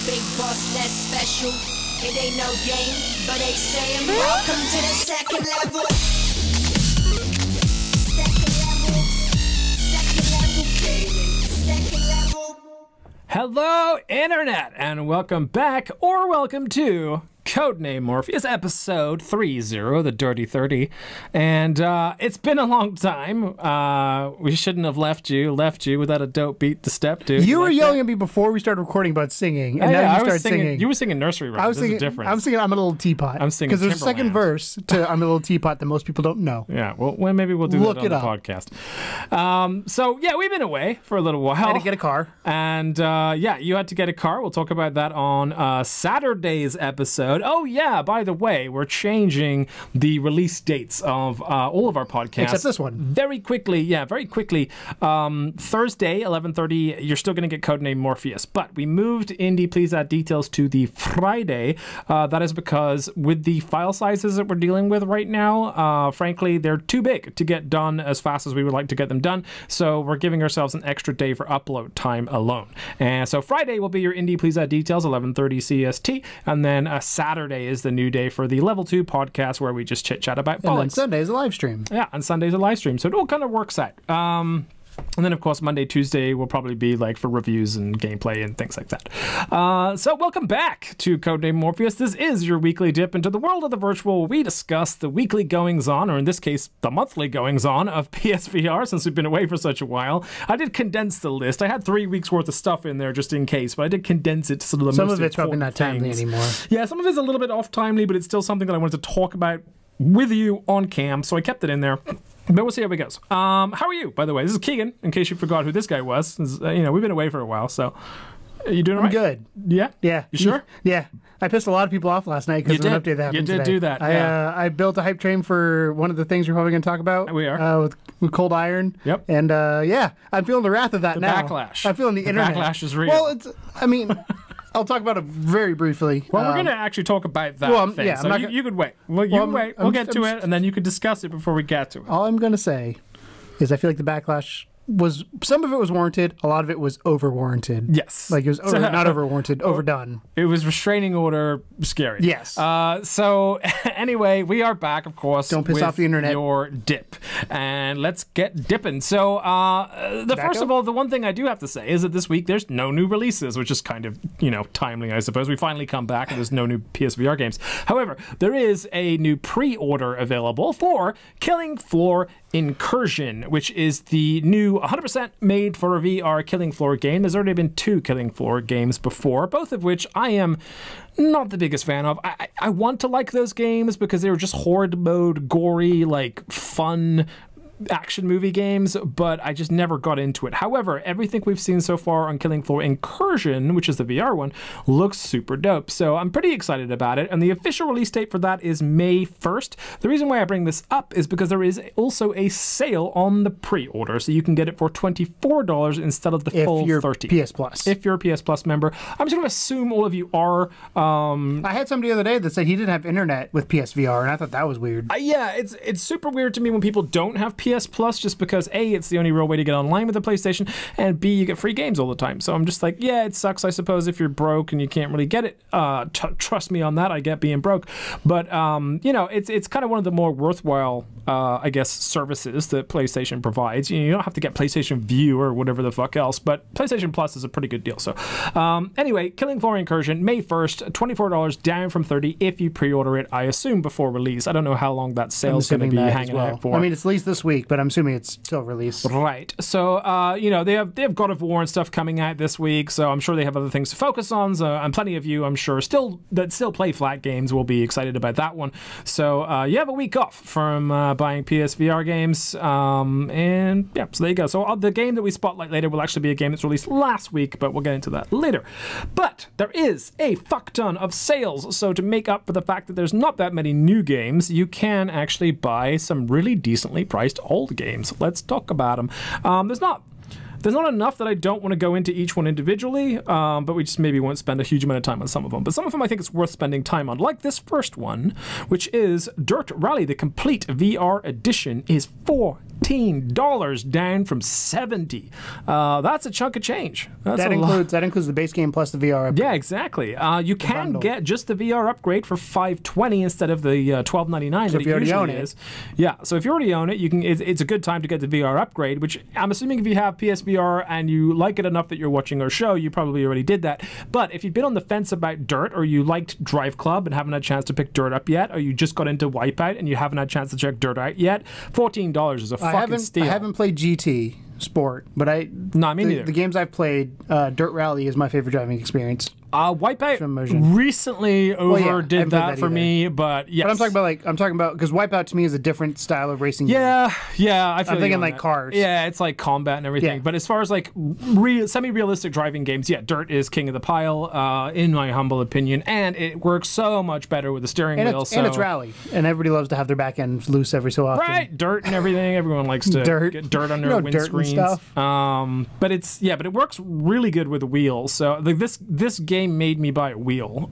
big boss that's special. It ain't no game, but they saying welcome to the second level. Second level gaming. Second level. Hello, Internet, and welcome back, or welcome to Codename Morpheus, episode 30, the Dirty 30. And it's been a long time. We shouldn't have left you without a dope beat to step to. You were yelling at me before we started recording about singing, and now you started singing. You were singing Nursery Rhyme. This is different. I'm singing I'm a Little Teapot. I'm singing because there's a second verse to I'm a Little Teapot that most people don't know. Yeah, well, maybe we'll do that on the podcast. So, yeah, we've been away for a little while. I had to get a car. And, yeah, you had to get a car. We'll talk about that on Saturday's episode. Oh, yeah, by the way, we're changing the release dates of all of our podcasts. Except this one. Very quickly. Thursday, 11:30, you're still going to get Codename Morpheus. But we moved Indie Please Add Details to the Friday. That is because with the file sizes that we're dealing with right now, frankly, they're too big to get done as fast as we would like to get them done. So we're giving ourselves an extra day for upload time alone. And so Friday will be your Indie Please Add Details, 11:30 CST. And then Saturday is the new day for the Level 2 podcast where we just chit-chat about politics. And then Sunday is a live stream. Yeah, and Sunday's a live stream. So it all kind of works out. And then, of course, Monday, Tuesday will probably be like for reviews and gameplay and things like that. So welcome back to Codename Morpheus. This is your weekly dip into the world of the virtual where we discuss the weekly goings-on, or in this case, the monthly goings-on of PSVR since we've been away for such a while. I did condense the list. I had 3 weeks worth of stuff in there just in case, but I did condense it to sort of the some most of it's probably not timely anymore. Yeah, some of it's a little bit off-timely, but it's still something that I wanted to talk about with you on cam, so I kept it in there. But we'll see how it goes. How are you, by the way? This is Keegan, in case you forgot who this guy was. We've been away for a while, so... Are you doing all right? I'm good. Yeah? Yeah. You sure? Yeah. I pissed a lot of people off last night because of an update that happened today. You did do that, I built a hype train for one of the things we're probably going to talk about. We are. With Coldiron. Yep. And, I'm feeling the wrath of that now. The backlash. I'm feeling the internet. Backlash is real. Well, I'll talk about it very briefly. Well, we're going to actually talk about that thing. Yeah, so you could wait. Well, you wait. We'll get to it, and then you could discuss it before we get to it. All I'm going to say is I feel like the backlash was, some of it was warranted, a lot of it was over-warranted. Yes. Like it was not over-warranted, overdone. It was restraining order scary. Yes. So anyway, we are back, of course. Don't piss off the internet. Your dip. And let's get dipping. So first of all, the one thing I do have to say is that this week there's no new releases, which is kind of, timely, I suppose. We finally come back and there's no new PSVR games. However, there is a new pre-order available for Killing Floor Incursion, which is the new 100% made for a VR Killing Floor game. There's already been 2 Killing Floor games before, both of which I am not the biggest fan of. I want to like those games because they were just horde mode, gory, like fun action movie games, but I just never got into it. However, everything we've seen so far on Killing Floor Incursion, which is the VR one, looks super dope. So I'm pretty excited about it. And the official release date for that is May 1st. The reason why I bring this up is because there is also a sale on the pre-order. So you can get it for $24 instead of the full $30. If you're PS Plus. If you're a PS Plus member. I'm just going to assume all of you are. I had somebody the other day that said he didn't have internet with PSVR, and I thought that was weird. Yeah, it's super weird to me when people don't have PS Plus, just because A, it's the only real way to get online with the PlayStation, and B, you get free games all the time. So I'm just like, yeah, it sucks, I suppose, if you're broke and you can't really get it. Trust me on that, I get being broke. But, it's kind of one of the more worthwhile, I guess, services that PlayStation provides. You don't have to get PlayStation View or whatever the fuck else, but PlayStation Plus is a pretty good deal. So anyway, Killing Floor Incursion, May 1st, $24, down from $30 if you pre-order it, I assume, before release. I don't know how long that sale's going to be hanging out for. I mean, it's released this week, but I'm assuming it's still released. Right. So, they have God of War and stuff coming out this week, so I'm sure they have other things to focus on. So, and plenty of you, I'm sure, still play flat games will be excited about that one. So, you have a week off from buying PSVR games. And, yeah, so there you go. So, the game that we spotlight later will actually be a game that's released last week, but we'll get into that later. But there is a fuck ton of sales. So, to make up for the fact that there's not that many new games, you can actually buy some really decently priced old games. Let's talk about them. There's not enough that I don't want to go into each one individually, but we just maybe won't spend a huge amount of time on some of them. But some of them I think it's worth spending time on, like this first one, which is Dirt Rally. The complete VR edition is $4 $15 down from $70. That's a chunk of change. That includes the base game plus the VR upgrade. Yeah, exactly. You can bundle. get just the VR upgrade for $520 instead of the $12.99 that it usually is. Yeah, so if you already own it, you can. It's a good time to get the VR upgrade, which I'm assuming if you have PSVR and you like it enough that you're watching our show, you probably already did that. But if you've been on the fence about Dirt, or you liked Drive Club and haven't had a chance to pick Dirt up yet, or you just got into Wipeout and you haven't had a chance to check Dirt out yet, $14 is a fucking steal. I haven't played GT Sport, but me neither. The games I've played, Dirt Rally is my favorite driving experience. Wipeout recently overdid that for me, but yes. But I'm talking about because Wipeout to me is a different style of racing. Yeah, game. I feel I'm thinking like cars. Yeah, it's like combat and everything. Yeah. But as far as like semi-realistic driving games, yeah, Dirt is king of the pile, in my humble opinion, and it works so much better with the steering wheel. And it's rally, and everybody loves to have their back end loose every so often. Right, dirt and everything. everyone likes to get dirt under windscreens. But it works really good with the wheels. So this game made me buy a wheel,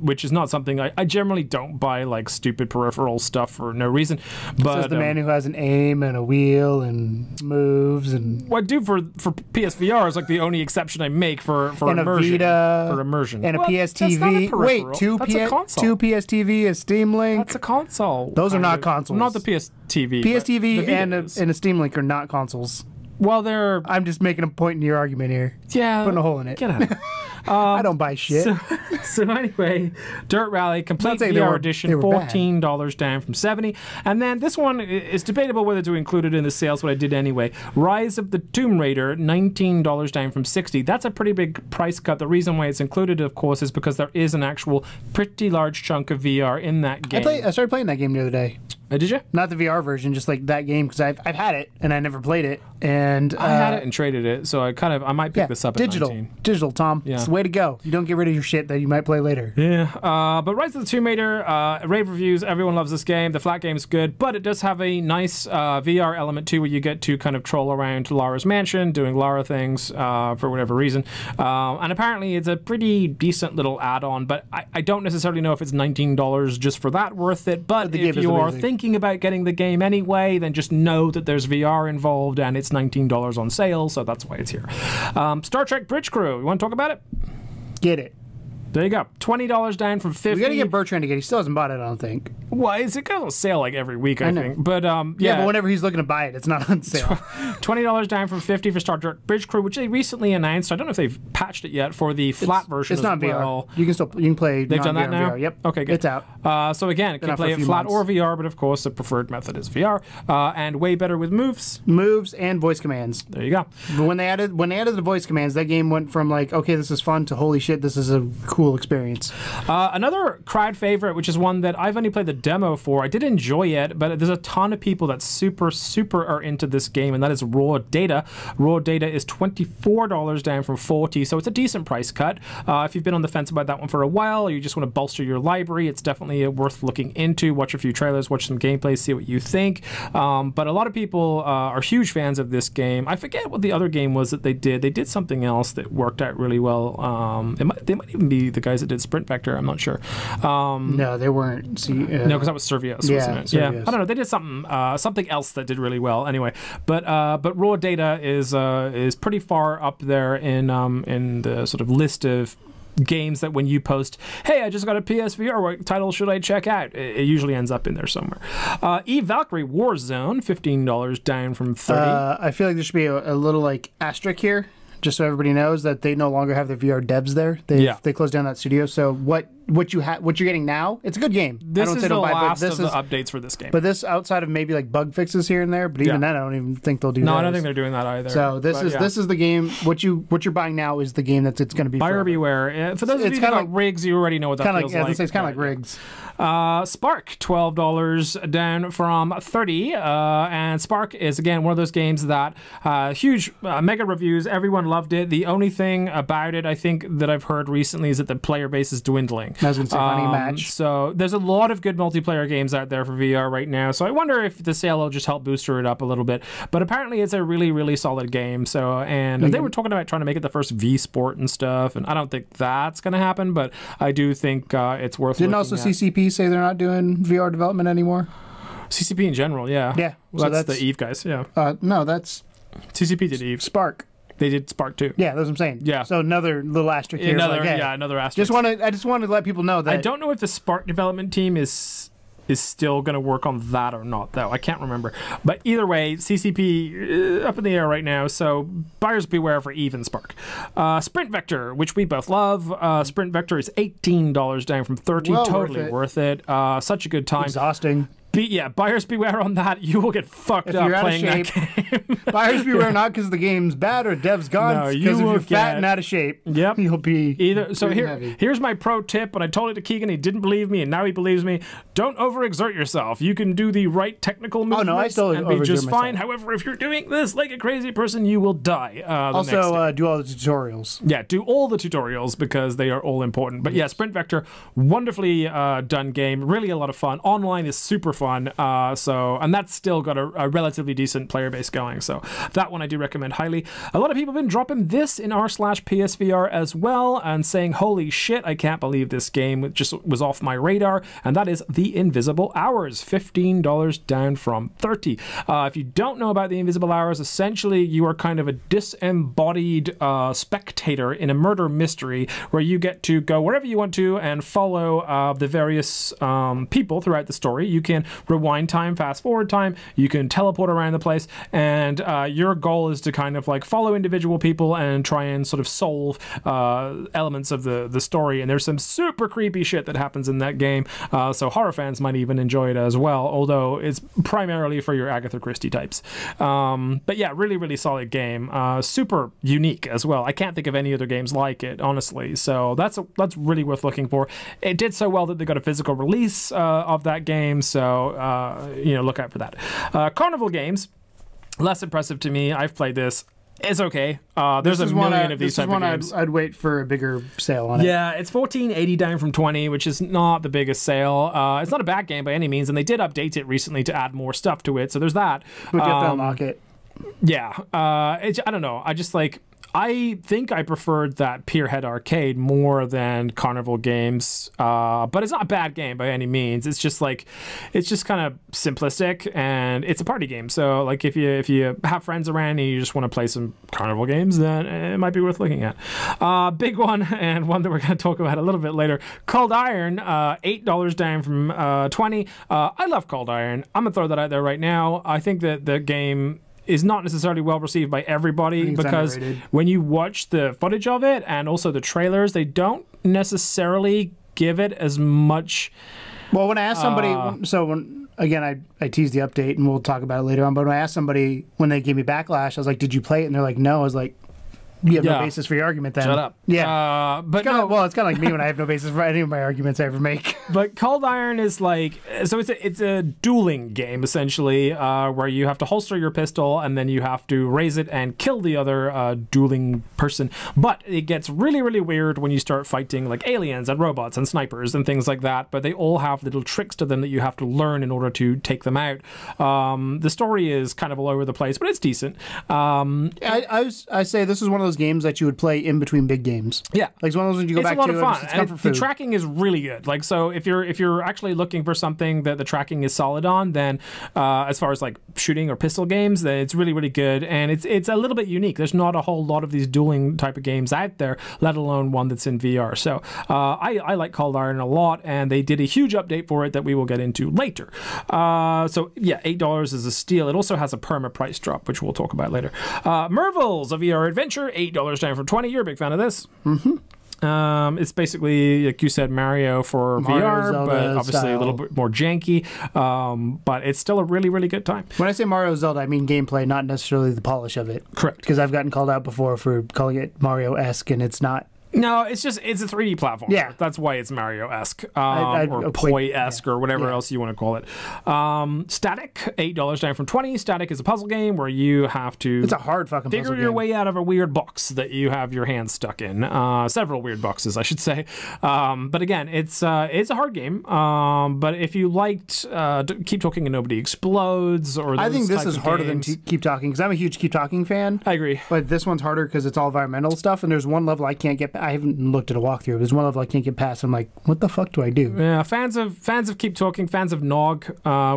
which is not something I generally don't buy, like stupid peripheral stuff for no reason. But says the man who has an aim and a wheel and moves and what I do for PSVR is like the only exception I make for and immersion. A Vita, for immersion and a PSTV. Wait, two PSTV is Steam Link. That's a console. Those are not consoles. Not the PSTV. PSTV and a Steam Link are not consoles. Well, they're. I'm just making a point in your argument here. Yeah, putting a hole in it. Get out. I don't buy shit. So anyway, Dirt Rally complete VR edition, $14 down from $70. And then this one is debatable whether to include it in the sales, but I did anyway. Rise of the Tomb Raider, $19 down from $60. That's a pretty big price cut. The reason why it's included, of course, is because there is an actual pretty large chunk of VR in that game. I started playing that game the other day. Did you? Not the VR version, just like that game, because I've had it and I never played it. And I had it and traded it, so I might pick this up at 19. Digital, Tom. Yeah. It's the way to go. You don't get rid of your shit that you might play later. Yeah. But Rise of the Tomb Raider, rave reviews. Everyone loves this game. The flat game is good, but it does have a nice VR element too, where you get to kind of troll around Lara's mansion, doing Lara things for whatever reason. And apparently, it's a pretty decent little add-on. But I don't necessarily know if it's $19 just for that worth it. But if you are thinking about getting the game anyway, then just know that there's VR involved and it's $19 on sale, so that's why it's here. Star Trek Bridge Crew, you want to talk about it? Get it. There you go. $20 down from $50. We got to get Bertrand to get it. He still hasn't bought it, I don't think. Well, it goes on sale like every week, I think. But yeah, but whenever he's looking to buy it, it's not on sale. $20 down from $50 for Star Trek Bridge Crew, which they recently announced. I don't know if they've patched it yet for the flat version. It's not VR. You can play. They've done that now. VR. Yep. Okay, good. It's out. So again, it can play it flat or VR, but of course the preferred method is VR, and way better with moves and voice commands. There you go. But when they added the voice commands, that game went from like, okay, this is fun to holy shit, this is a cool experience. Another crowd favorite, which is one that I've only played the demo for. I did enjoy it, but there's a ton of people that super are into this game, and that is Raw Data. Raw Data is $24 down from $40, so it's a decent price cut. If you've been on the fence about that one for a while, or you just want to bolster your library, it's definitely worth looking into. Watch a few trailers, watch some gameplay, see what you think. But a lot of people are huge fans of this game. I forget what the other game was that they did. They did something else that worked out really well. They might even be the guys that did Sprint Vector, I'm not sure. No, they weren't. No, because that was Servios, wasn't it? Servios. Yeah, I don't know. They did something else that did really well. Anyway, but Raw Data is pretty far up there in the sort of list of games that when you post, hey, I just got a PSVR, what title should I check out? It usually ends up in there somewhere. Valkyrie Warzone, $15 down from $30. I feel like there should be a little like asterisk here, just so everybody knows that they no longer have their VR devs there. They closed down that studio. So what you're getting now, it's a good game. This is the last of the updates for this game. But this, outside of maybe like bug fixes here and there, but even then I don't even think they'll do that. No, I don't think they're doing that either. So this is the game. What you're buying now is the game that it's going to be. Buyer beware. For those of you that got Rigs, you already know what that feels like. It's kind of like Rigs. Spark, $12 down from $30, and Spark is again one of those games that huge mega reviews. Everyone loved it. The only thing about it, I think, that I've heard recently is that the player base is dwindling. I was going to say funny match. So there's a lot of good multiplayer games out there for VR right now. So I wonder if the sale will just help booster it up a little bit. But apparently it's a really, really solid game. So they were talking about trying to make it the first V Sport and stuff, and I don't think that's going to happen. But I do think it's worth. Didn't also CCP say they're not doing VR development anymore? CCP in general, yeah. Yeah. Well, So that's the Eve guys, yeah. No, that's CCP did Eve. Spark. They did Spark too. Yeah, that's what I'm saying. Yeah. So another little asterisk here. Another, like, hey, another asterisk. I just wanted to let people know that I don't know if the Spark development team is still going to work on that or not, though. I can't remember. But either way, CCP up in the air right now, so buyers beware for Eve and Spark. Sprint Vector, which we both love. Sprint Vector is $18 down from $30. Well totally worth it. Such a good time. exhausting. Buyers beware on that. You will get fucked up playing that game. Buyers beware not because the game's bad or dev's gone. No, because you if will you're fat and out of shape, Yep. you'll be either. So heavy. here's my pro tip, and I told it to Keegan. He didn't believe me, and now he believes me. Don't overexert yourself. You can do the right technical movements I still and be just overexert fine. myself. However, if you're doing this like a crazy person, you will die. Also, do all the tutorials. Yeah, do all the tutorials because they are all important. But yeah, Sprint Vector, wonderfully done game. Really a lot of fun. Online is super fun. And that's still got a relatively decent player base going. So that one I do recommend highly. A lot of people have been dropping this in r/PSVR as well and saying, holy shit, I can't believe this game just was off my radar. And that is The Invisible Hours, $15 down from $30. If you don't know about The Invisible Hours, essentially you are kind of a disembodied spectator in a murder mystery where you get to go wherever you want to and follow the various people throughout the story. You can rewind time, fast forward time, you can teleport around the place, and your goal is to kind of like follow individual people and try and sort of solve elements of the story. And there's some super creepy shit that happens in that game, so horror fans might even enjoy it as well, although it's primarily for your Agatha Christie types. But yeah, really solid game. Super unique as well. I can't think of any other games like it, honestly, so that's really worth looking for. It did so well that they got a physical release of that game, so look out for that. Carnival Games, less impressive to me. I've played this. It's okay. There's a million of these type of games. I'd wait for a bigger sale on it. Yeah, it's $14.80 down from $20, which is not the biggest sale. It's not a bad game by any means, and they did update it recently to add more stuff to it, so there's that. But you have to unlock it. Yeah. I don't know. I think I preferred that Pierhead Arcade more than Carnival Games, but it's not a bad game by any means. It's just kind of simplistic, and it's a party game. So like if you have friends around and you just want to play some Carnival Games, then it might be worth looking at. Big one, and one that we're going to talk about a little bit later. Coldiron, $8 down from $20. I love Coldiron. I'm gonna throw that out there right now. I think that the game is not necessarily well received by everybody because when you watch the footage of it and also the trailers, they don't necessarily give it as much. Well, when I asked somebody, again, I teased the update and we'll talk about it later on, but when I asked somebody when they gave me backlash, I was like, did you play it? And they're like, no. I was like, you have no basis for your argument then. Shut up. Yeah. But it's kind of like me when I have no basis for any of my arguments I ever make. But Coldiron is like, so it's a dueling game essentially, where you have to holster your pistol and then you have to raise it and kill the other dueling person. But it gets really weird when you start fighting like aliens and robots and snipers and things like that. But they all have little tricks to them that you have to learn in order to take them out. The story is kind of all over the place, but it's decent. I say this is one of those games that you would play in between big games. Yeah, like it's one of those ones you go back to. It's a lot of fun. It's comfort food. The tracking is really good. Like, so if you're actually looking for something that the tracking is solid on, then as far as like shooting or pistol games, then it's really good, and it's a little bit unique. There's not a whole lot of these dueling type of games out there, let alone one that's in VR. So I like Coldiron a lot, and they did a huge update for it that we will get into later. So yeah, $8 is a steal. It also has a perma price drop, which we'll talk about later. Mervils, a VR adventure, $8 down from $20. You're a big fan of this. Mm-hmm. It's basically, like you said, Mario for VR, Zelda but obviously style. a little bit more janky. But it's still a really good time. When I say Mario Zelda, I mean gameplay, not necessarily the polish of it. Correct. Because I've gotten called out before for calling it Mario-esque, and it's not. No, it's a 3D platform. Yeah. That's why it's Mario-esque, or Poi-esque, or whatever else you want to call it. Static, $8 down from $20. Static is a puzzle game where you have to... It's a hard fucking puzzle figure your way out of a weird box that you have your hand stuck in. Several weird boxes, I should say. But again, it's a hard game. But if you liked Keep Talking and Nobody Explodes, or those I think this type is of harder games, than Keep Talking, because I'm a huge Keep Talking fan. I agree. But this one's harder because it's all environmental stuff, and there's one level I can't get. I haven't looked at a walkthrough. It was one of I can't get past. I'm like, what the fuck do I do? Yeah, fans of Keep Talking, fans of Nog,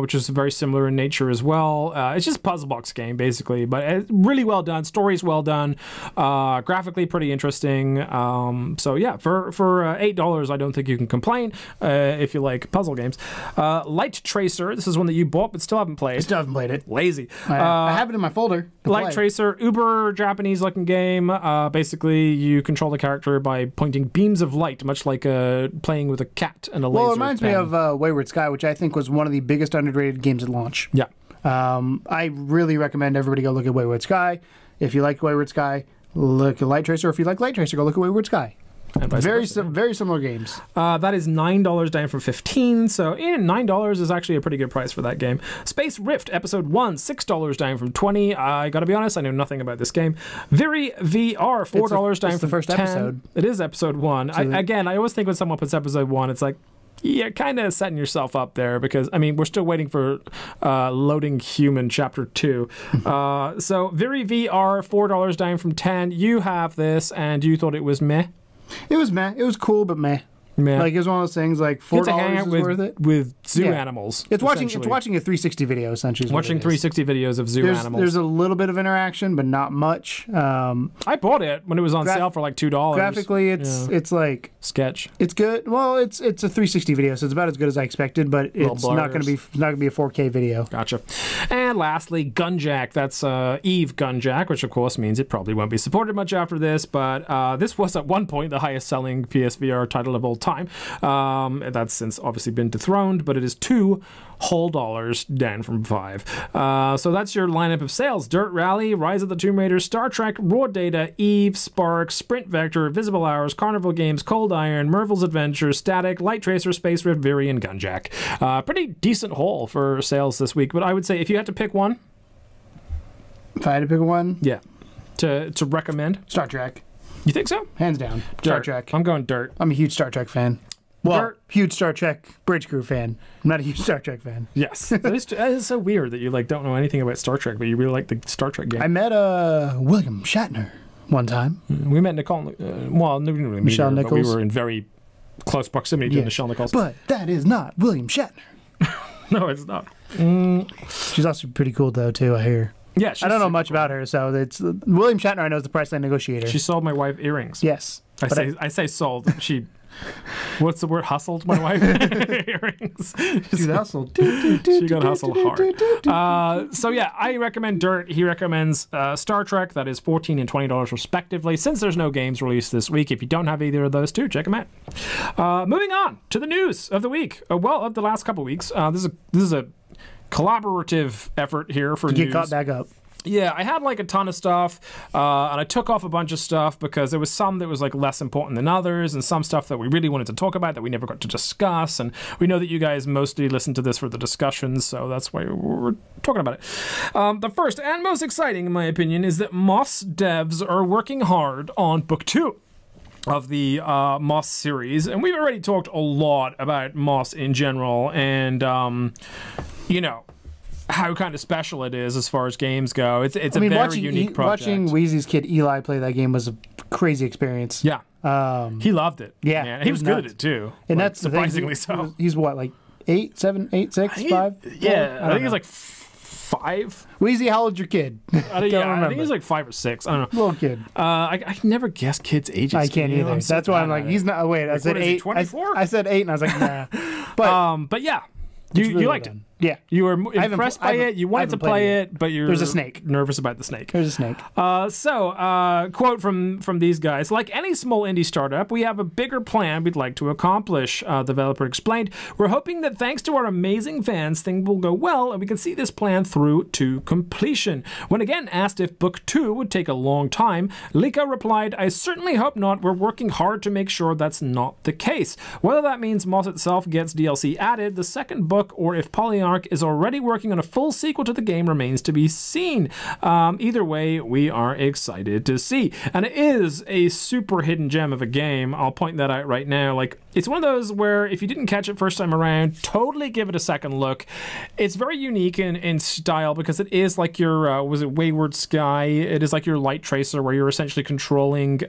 which is very similar in nature as well. It's just a puzzle box game basically, but really well done. Story's well done. Graphically pretty interesting. So yeah, for $8, I don't think you can complain if you like puzzle games. Light Tracer. This is one that you bought but still haven't played. I still haven't played it. Lazy. I have it in my folder. Light Tracer, uber Japanese looking game. Basically, you control the character by pointing beams of light, much like playing with a cat and a laser. Well, it reminds me of Wayward Sky, which I think was one of the biggest underrated games at launch. Yeah. I really recommend everybody go look at Wayward Sky. If you like Wayward Sky, look at Light Tracer. If you like Light Tracer, go look at Wayward Sky. Very similar games. That is $9 down from $15, so $9 is actually a pretty good price for that game. Space Rift Episode 1, $6 down from $20. I gotta be honest, I know nothing about this game. Viri VR, $4 down from the first $10. episode. It is Episode 1. So I always think when someone puts Episode 1, it's like, you're kind of setting yourself up there because, I mean, we're still waiting for Loading Human Chapter 2. So Viri VR, $4 down from $10. You have this, and you thought it was meh? It was meh. It was cool, but meh. Man. Like, it was one of those things, like, $4 is worth it. With zoo animals. It's watching a 360 video, essentially. Watching 360 videos of zoo animals. There's a little bit of interaction, but not much. I bought it when it was on sale for like $2. Graphically, it's like... Sketch. It's good. Well, it's a 360 video, so it's about as good as I expected, but it's not going to be a 4K video. Gotcha. And lastly, Gunjack. That's Eve Gunjack, which of course means it probably won't be supported much after this, but this was at one point the highest selling PSVR title of all time. That's since obviously been dethroned, but it is $2 whole down from $5. So that's your lineup of sales: Dirt Rally, Rise of the Tomb Raider, Star Trek, Raw Data, Eve, Spark, Sprint Vector, Visible Hours, Carnival Games, Coldiron, Merville's Adventure, Static, Light Tracer, Space Rift, Viri, and Gunjack. Pretty decent haul for sales this week, but I would say if you had to pick one, if I had to pick one, yeah, to recommend, Star Trek. You think so? Hands down. Dirt. Star Trek. I'm going Dirt. I'm a huge Star Trek fan. Well, Dirt. Huge Star Trek Bridge Crew fan. I'm not a huge Star Trek fan. Yes. That is so weird that you don't know anything about Star Trek, but you really like the Star Trek game. I met William Shatner one time. We met Nicole. Well, we didn't really meet Michelle her, Nichols. but we were in very close proximity to Michelle Nichols. But that is not William Shatner. No, it's not. She's also pretty cool, though, too, I hear. Yeah, I don't know much about her, so it's William Shatner. I know is the Priceline negotiator. She sold my wife earrings. Yes, I say sold. She, what's the word? Hustled my wife earrings. She hustled. She got hustled hard. So yeah, I recommend Dirt. He recommends Star Trek. That is $14 and $20 respectively. Since there's no games released this week, if you don't have either of those two, check them out. Moving on to the news of the week. Of the last couple of weeks. This is a collaborative effort here for to news. get caught back up. Yeah, I had a ton of stuff, and I took off a bunch of stuff because there was some that was less important than others, and some stuff that we really wanted to talk about that we never got to discuss. And we know that you guys mostly listen to this for the discussions, so that's why we're talking about it. The first and most exciting, in my opinion, is that Moss devs are working hard on Book 2 of the Moss series, and we've already talked a lot about Moss in general, and how kind of special it is as far as games go. It's a very unique project. Watching Wheezy's kid Eli play that game was a crazy experience. Yeah, he loved it. Yeah, man. He was good at it too, and that's surprisingly so. He's what, 8, 7, 8, 6, 5? Yeah, I think he's 5. Wheezy, how old's your kid? I think he's 5 or 6. I don't know. Little kid. I can never guess kids' ages. I can't either. That's why I'm like, he's not. Wait, I said 8. 24? I said 8, and I was like, nah. But yeah, you liked it. Yeah. You were impressed by it. You wanted to play it, but you're There's a snake. Nervous about the snake. There's a snake. Quote from these guys: like any small indie startup, we have a bigger plan we'd like to accomplish, the developer explained. We're hoping that thanks to our amazing fans, things will go well, and we can see this plan through to completion. When again asked if Book 2 would take a long time, Lika replied, I certainly hope not. We're working hard to make sure that's not the case. Whether that means Moss itself gets DLC added, the second book, or if Polyarch is already working on a full sequel to the game remains to be seen. Either way, we are excited to see. And it is a super hidden gem of a game. I'll point that out right now. It's one of those where if you didn't catch it first time around, totally give it a second look. It's very unique in style because it is like your, was it Wayward Sky? It is like your Light Tracer where you're essentially controlling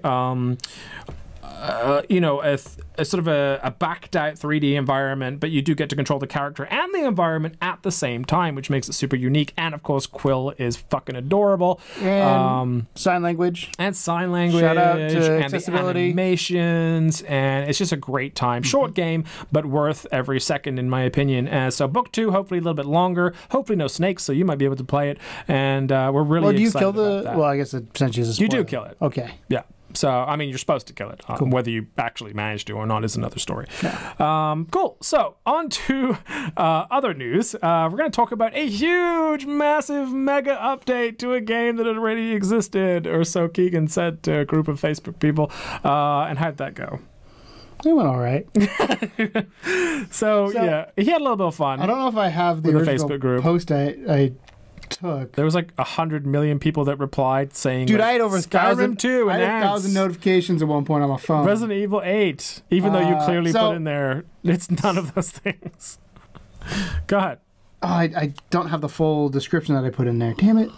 a sort of a backed out 3D environment, but you do get to control the character and the environment at the same time, which makes it super unique. And of course, Quill is fucking adorable. And sign language. And sign language. Shout out to and accessibility. The animations, and it's just a great time. Short game, but worth every second, in my opinion. So book 2, hopefully a little bit longer. Hopefully no snakes, so you might be able to play it. And we're really excited about that. Well, I guess it essentially is a spoiler. You do kill it. Okay. Yeah. So, I mean, you're supposed to kill it. Cool. Whether you actually manage to or not is another story. Yeah. Cool. So, on to other news. We're going to talk about a huge, massive, mega update to a game that had already existed, or so Keegan said to a group of Facebook people. And how'd that go? It went all right. So, yeah, he had a little bit of fun. I don't know if I have the original Facebook group post I took. There was like 100 million people that replied saying, dude, like, I had over Skyrim 2 I had 1,000 notifications at one point on my phone. Resident Evil 8, even though you clearly put in there, it's none of those things. Go ahead. Oh, I don't have the full description that I put in there. Damn it.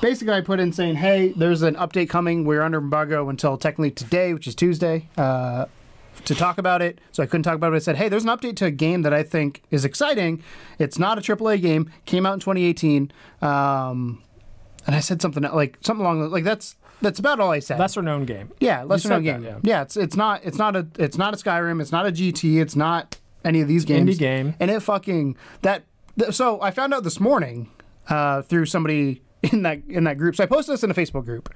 Basically, I put in saying, hey, there's an update coming. We're under embargo until technically today, which is Tuesday, to talk about it. So I couldn't talk about it. I said, hey, there's an update to a game that I think is exciting. It's not a AAA game. Came out in 2018. And I said something along like that's about all I said. Lesser known game. Yeah, lesser known game. That, yeah, it's not a Skyrim. It's not a GT. It's not any of these games. Indie game. And it fucking so I found out this morning through somebody in that group. So I posted this in a Facebook group.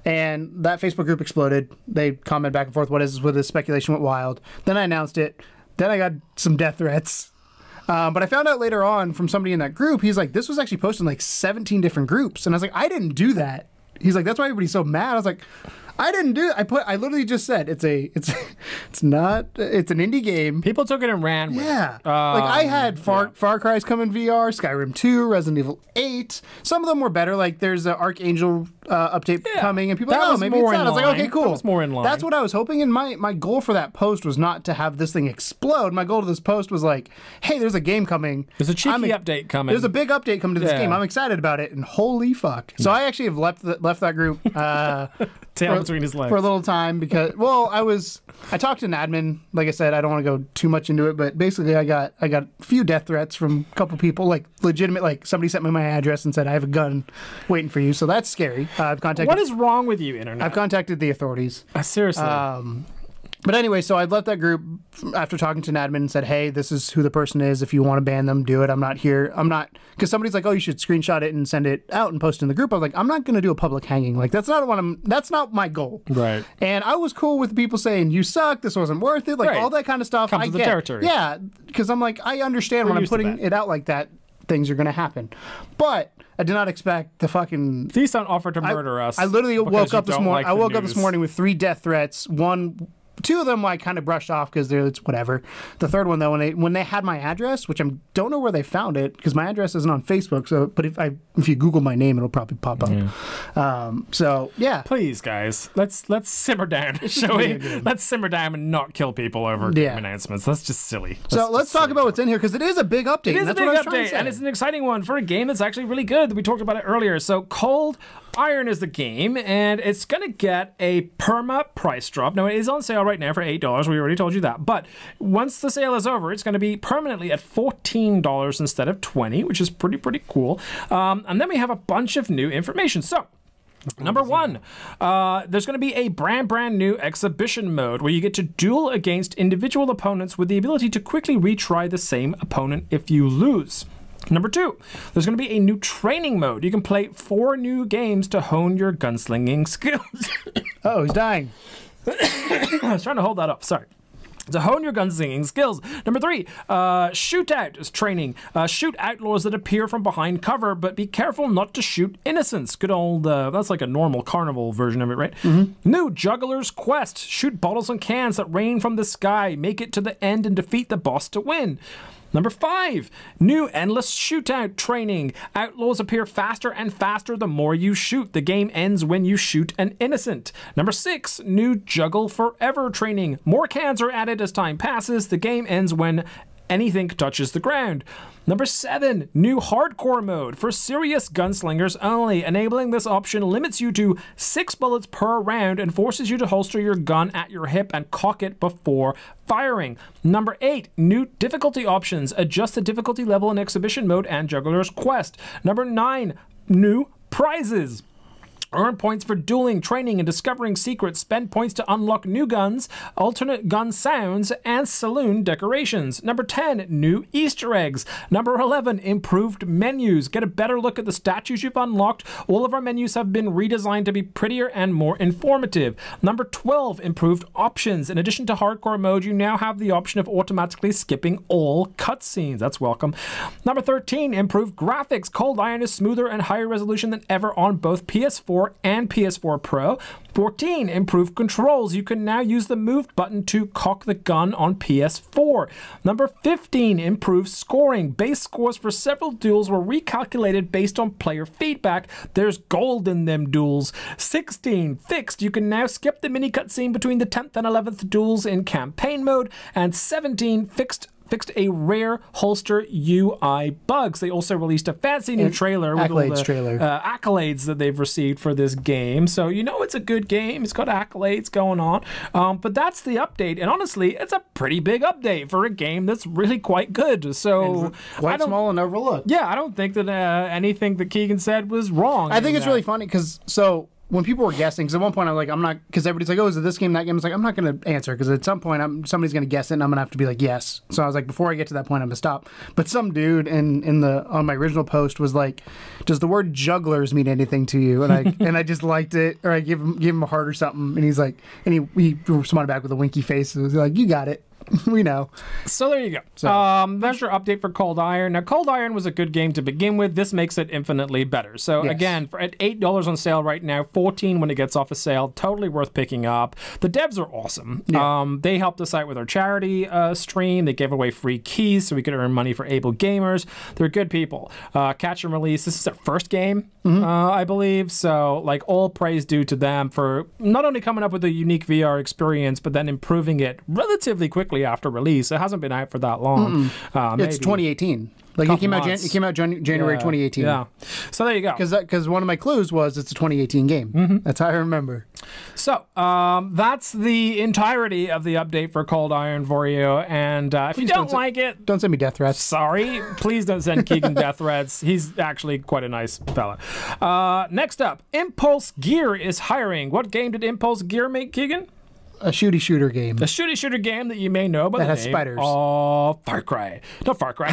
And that Facebook group exploded. They commented back and forth, what is this, with this speculation went wild. Then I announced it. Then I got some death threats. But I found out later on from somebody in that group, he's like, this was actually posted in like 17 different groups. And I was like, I didn't do that. He's like, that's why everybody's so mad. I was like, I didn't do it. I literally just said it's an indie game. People took it and ran with it. Yeah. Like I had Far Cry's come in VR, Skyrim 2, Resident Evil 8. Some of them were better. Like there's an Archangel update coming, and people are like, oh, maybe it's that. I was like, okay, cool. That was more in line. That's what I was hoping. And my goal for that post was not to have this thing explode. My goal to this post was like, hey, there's a game coming. There's a cheeky update coming. There's a big update coming to this game. I'm excited about it. And holy fuck. So I actually have left that group. Tail between his legs. For a little time because, well, I talked to an admin. Like I said, I don't want to go too much into it, but basically I got a few death threats from a couple people, like legitimate, like somebody sent me my address and said, I have a gun waiting for you. So that's scary. I've contacted. What is wrong with you, Internet? I've contacted the authorities. Seriously. But anyway, so I left that group after talking to an admin and said, hey, this is who the person is. If you want to ban them, do it. I'm not here. Because somebody's like, oh, you should screenshot it and send it out and post it in the group. I was like, I'm not going to do a public hanging. Like, that's not my goal. Right. And I was cool with people saying, you suck, this wasn't worth it. Like, all that kind of stuff. Comes with the territory. Yeah, because I'm like, I understand when I'm putting it out like that, things are going to happen. But I did not expect the fucking... Please don't offer to murder us. I literally woke up this morning. I woke up this morning with 3 death threats. Two of them I kind of brushed off because it's whatever. The third one though, when they had my address, which I don't know where they found it because my address isn't on Facebook. So, but if you Google my name, it'll probably pop up. Yeah. So yeah. Please, guys, let's simmer down. Shall we? Let's simmer down and not kill people over game announcements. That's just silly. So let's talk about what's in here because it is a big update. It is a big update, and it's an exciting one for a game that's actually really good. We talked about it earlier. So Coldiron is the game, and it's going to get a perma price drop. Now, it is on sale right now for $8. We already told you that. But once the sale is over, it's going to be permanently at $14 instead of $20, which is pretty cool. And then we have a bunch of new information. So, number one, there's going to be a brand new exhibition mode where you get to duel against individual opponents with the ability to quickly retry the same opponent if you lose. Number 2, there's going to be a new training mode. You can play 4 new games to hone your gunslinging skills. Oh, he's dying. I was trying to hold that up. Sorry. To hone your gun-singing skills. Number 3, shootout is training. Shoot outlaws that appear from behind cover, but be careful not to shoot innocents. Good old, that's like a normal carnival version of it, right? Mm-hmm. New Juggler's Quest. Shoot bottles and cans that rain from the sky. Make it to the end and defeat the boss to win. Number 5, new endless shootout training. Outlaws appear faster and faster the more you shoot. The game ends when you shoot an innocent. Number 6, new juggle forever training. More cans are added as time passes. The game ends when anything touches the ground. Number 7, new hardcore mode for serious gunslingers only. Enabling this option limits you to 6 bullets per round and forces you to holster your gun at your hip and cock it before firing. Number 8, new difficulty options. Adjust the difficulty level in exhibition mode and Juggler's Quest. Number 9, new prizes. Earn points for dueling, training, and discovering secrets. Spend points to unlock new guns, alternate gun sounds, and saloon decorations. Number 10, new Easter eggs. Number 11, improved menus. Get a better look at the statues you've unlocked. All of our menus have been redesigned to be prettier and more informative. Number 12, improved options. In addition to hardcore mode, you now have the option of automatically skipping all cutscenes. That's welcome. Number 13, improved graphics. Coldiron is smoother and higher resolution than ever on both PS4 and PS4 Pro. 14, improved controls. You can now use the move button to cock the gun on PS4. Number 15, improved scoring. Base scores for several duels were recalculated based on player feedback. There's gold in them duels. 16, fixed. You can now skip the mini cutscene between the 10th and 11th duels in campaign mode. And 17, fixed a rare holster UI bugs. They also released a fancy new trailer with all the accolades that they've received for this game. So you know it's a good game. It's got accolades going on. But that's the update. And honestly, it's a pretty big update for a game that's really quite good. So and quite small and overlooked. Yeah, I don't think that anything that Keegan said was wrong. I think it's really funny because when people were guessing, because at one point I'm like, I'm not, because everybody's like, oh, is it this game, that game? It's like, I'm not going to answer because at some point somebody's going to guess it and I'm going to have to be like, yes. So I was like, before I get to that point, I'm going to stop. But some dude on my original post was like, does the word jugglers mean anything to you? And I just liked it, or I give him a heart or something, and he's like, and he responded back with a winky face. And was like, you got it. We know. So there you go. So, that's your update for Coldiron. Now, Coldiron was a good game to begin with. This makes it infinitely better. So again, at $8 on sale right now, $14 when it gets off a sale. Totally worth picking up. The devs are awesome. Yeah. They helped us out with our charity stream. They gave away free keys so we could earn money for able gamers. They're good people. Catch and release. This is their first game, I believe. So like all praise due to them for not only coming up with a unique VR experience, but then improving it relatively quickly after release. It hasn't been out for that long. It's 2018. Like it came out January 2018. Yeah. So there you go. Because one of my clues was it's a 2018 game. That's how I remember. So that's the entirety of the update for Coldiron for you. And if you don't like it, don't send me death threats. Sorry, please don't send Keegan death threats. He's actually quite a nice fella. Next up, Impulse Gear is hiring. What game did Impulse Gear make, Keegan? A shooter game. A shooter game that you may know by that the has name spiders. Oh, Far Cry. Not Far Cry.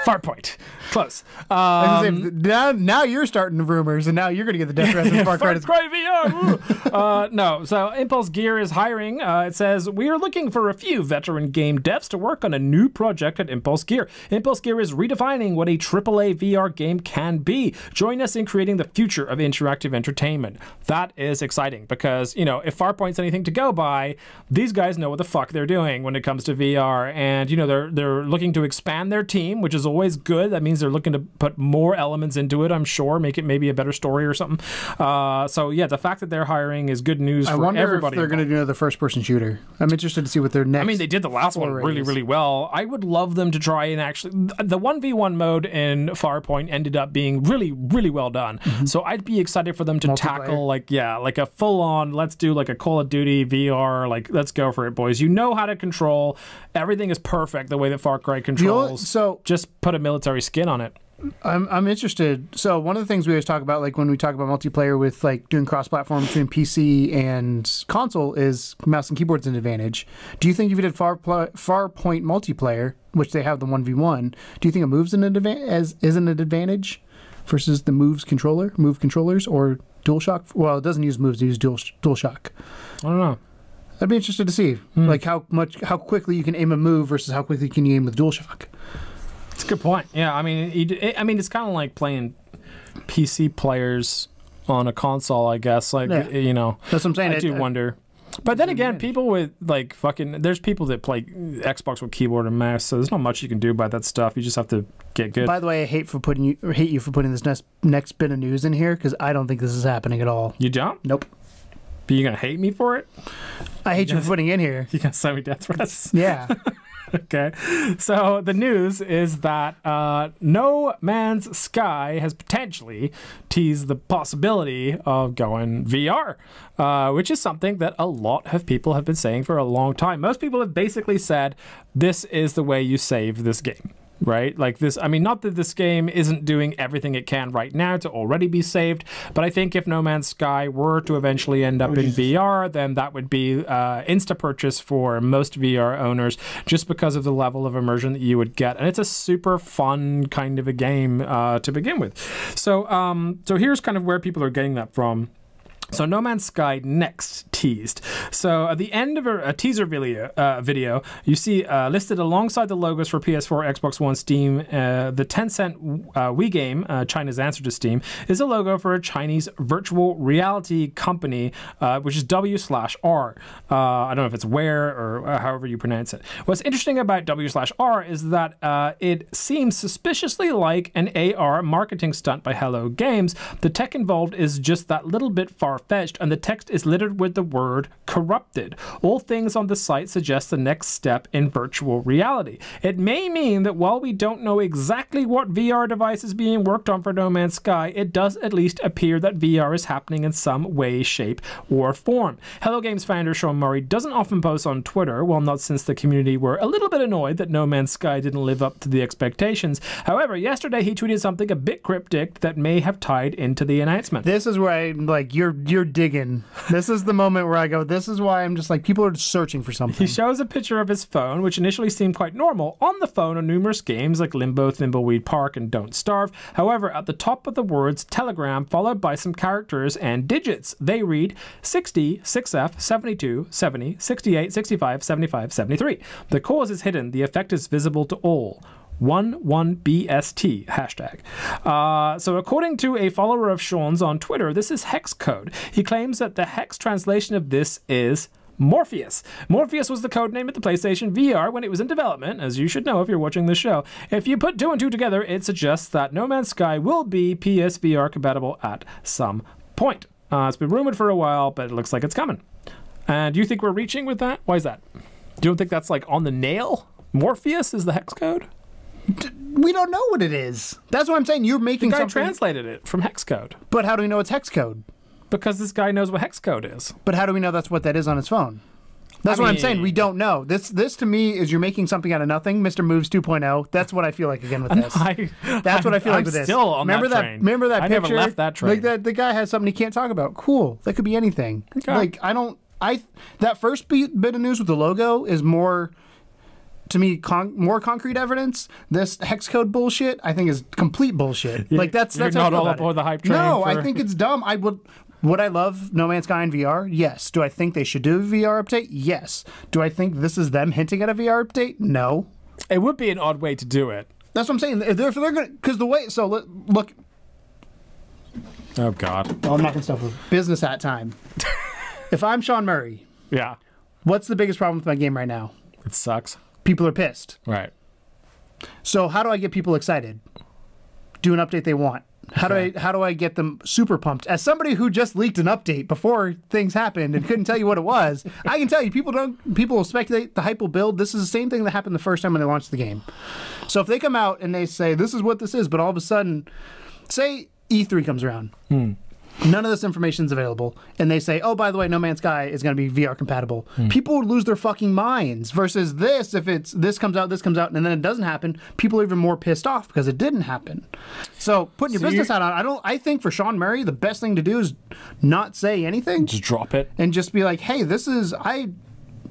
Farpoint. Close. Now you're starting the rumors, and now you're going to get the death threats of Far Cry. Far Cry VR. No. So Impulse Gear is hiring. It says, we are looking for a few veteran game devs to work on a new project at Impulse Gear. Impulse Gear is redefining what a AAA VR game can be. Join us in creating the future of interactive entertainment. That is exciting because, you know, if Farpoint's anything to go by, these guys know what the fuck they're doing when it comes to VR. And, you know, they're looking to expand their team, which is always good. That means they're looking to put more elements into it, I'm sure, make it maybe a better story or something. So yeah, the fact that they're hiring is good news for everybody. I wonder if they're going to do another first-person shooter. I'm interested to see what their next. I mean, they did the last one really, really well. I would love them to try and actually. The 1v1 mode in Farpoint ended up being really, really well done. So I'd be excited for them to tackle like a full-on. Let's do like a Call of Duty VR. Like, let's go for it, boys. You know how to control. Everything is perfect the way that Far Cry controls. So just put a military skin on it. I'm interested. So one of the things we always talk about, like when we talk about multiplayer with like doing cross-platform between PC and console, is mouse and keyboard's an advantage. Do you think if you did Farpoint multiplayer, which they have the 1v1, do you think a move's an advantage versus the move controllers or DualShock? Well, it doesn't use moves; it uses DualShock. I don't know. I'd be interested to see like how quickly you can aim a move versus how quickly can you aim with DualShock. It's a good point. Yeah, I mean, it's kind of like playing PC players on a console, I guess. Like, you know, that's what I'm saying. I do wonder. But then again, people with like fucking, there's people that play Xbox with keyboard and mouse, so there's not much you can do about that stuff. You just have to get good. By the way, I hate you for putting this next bit of news in here because I don't think this is happening at all. You don't? Nope. But you're gonna hate me for it? I hate you for putting it in here. You gonna send me death threats? Yeah. Okay, so the news is that No Man's Sky has potentially teased the possibility of going VR, which is something that a lot of people have been saying for a long time. Most people have basically said, this is the way you save this game. Right? Like this, I mean, not that this game isn't doing everything it can right now to already be saved, but I think if No Man's Sky were to eventually end up in VR, then that would be insta-purchase for most VR owners just because of the level of immersion that you would get. And it's a super fun kind of a game to begin with. So, so here's kind of where people are getting that from. So No Man's Sky next teased. So at the end of a teaser video, you see listed alongside the logos for PS4, Xbox One, Steam, the Tencent Wii game, China's answer to Steam, is a logo for a Chinese virtual reality company, which is W/R. I don't know if it's where or however you pronounce it. What's interesting about W/R is that it seems suspiciously like an AR marketing stunt by Hello Games. The tech involved is just that little bit far-fetched, and the text is littered with the word corrupted. All things on the site suggest the next step in virtual reality. It may mean that while we don't know exactly what VR device is being worked on for No Man's Sky, it does at least appear that VR is happening in some way, shape, or form. Hello Games founder Sean Murray doesn't often post on Twitter, well, not since the community were a little bit annoyed that No Man's Sky didn't live up to the expectations. However, yesterday he tweeted something a bit cryptic that may have tied into the announcement. This is where I'm like, you're digging. This is the moment where I go, this is why I'm just like, people are searching for something. He shows a picture of his phone, which initially seemed quite normal. On the phone are numerous games like Limbo, Thimbleweed Park, and Don't Starve. However, at the top of the words Telegram, followed by some characters and digits. They read 60, 6F, 72, 70, 68, 65, 75, 73. The cause is hidden. The effect is visible to all. 11BST hashtag. So according to a follower of Sean's on Twitter, this is hex code. He claims that the hex translation of this is Morpheus. Morpheus was the code name at the PlayStation VR when it was in development, as you should know if you're watching this show. If you put two and two together, it suggests that No Man's Sky will be PSVR compatible at some point. It's been rumored for a while, but it looks like it's coming. And do you think we're reaching with that? Why is that? Do you think that's like on the nail? Morpheus is the hex code? We don't know what it is. That's what I'm saying. You're making the guy something. Translated it from hex code. But how do we know it's hex code? Because this guy knows what hex code is. But how do we know that's what that is on his phone? That's what I'm saying. We don't know. This to me is you're making something out of nothing. Mr. Moves 2.0. That's what I feel like again with this. That's what I feel like with this. Still on that train. Remember that picture? I never left that train. Like the guy has something he can't talk about. Cool. That could be anything. Okay. Like that first bit of news with the logo is more, to me, more concrete evidence. This hex code bullshit, I think, is complete bullshit. Like that's not all aboard the hype train. No, I think it's dumb. Would I love No Man's Sky in VR? Yes. Do I think they should do a VR update? Yes. Do I think this is them hinting at a VR update? No. It would be an odd way to do it. That's what I'm saying. If they're going to, because the way, so look. Oh God. Well, I'm not going to stop with business hat time. If I'm Sean Murray. Yeah. What's the biggest problem with my game right now? It sucks. People are pissed. Right. So how do I get people excited? Do an update they want. How do I get them super pumped? As somebody who just leaked an update before things happened and couldn't tell you what it was, I can tell you people will speculate, the hype will build. This is the same thing that happened the first time when they launched the game. So if they come out and they say this is what this is, but all of a sudden, say E3 comes around. None of this information is available, and they say, oh, by the way, No Man's Sky is going to be VR compatible. People would lose their fucking minds. Versus this, if it's this comes out, and then it doesn't happen, people are even more pissed off because it didn't happen. So putting your business hat on, I think for Sean Murray, the best thing to do is not say anything. Just drop it. And just be like, hey, this is,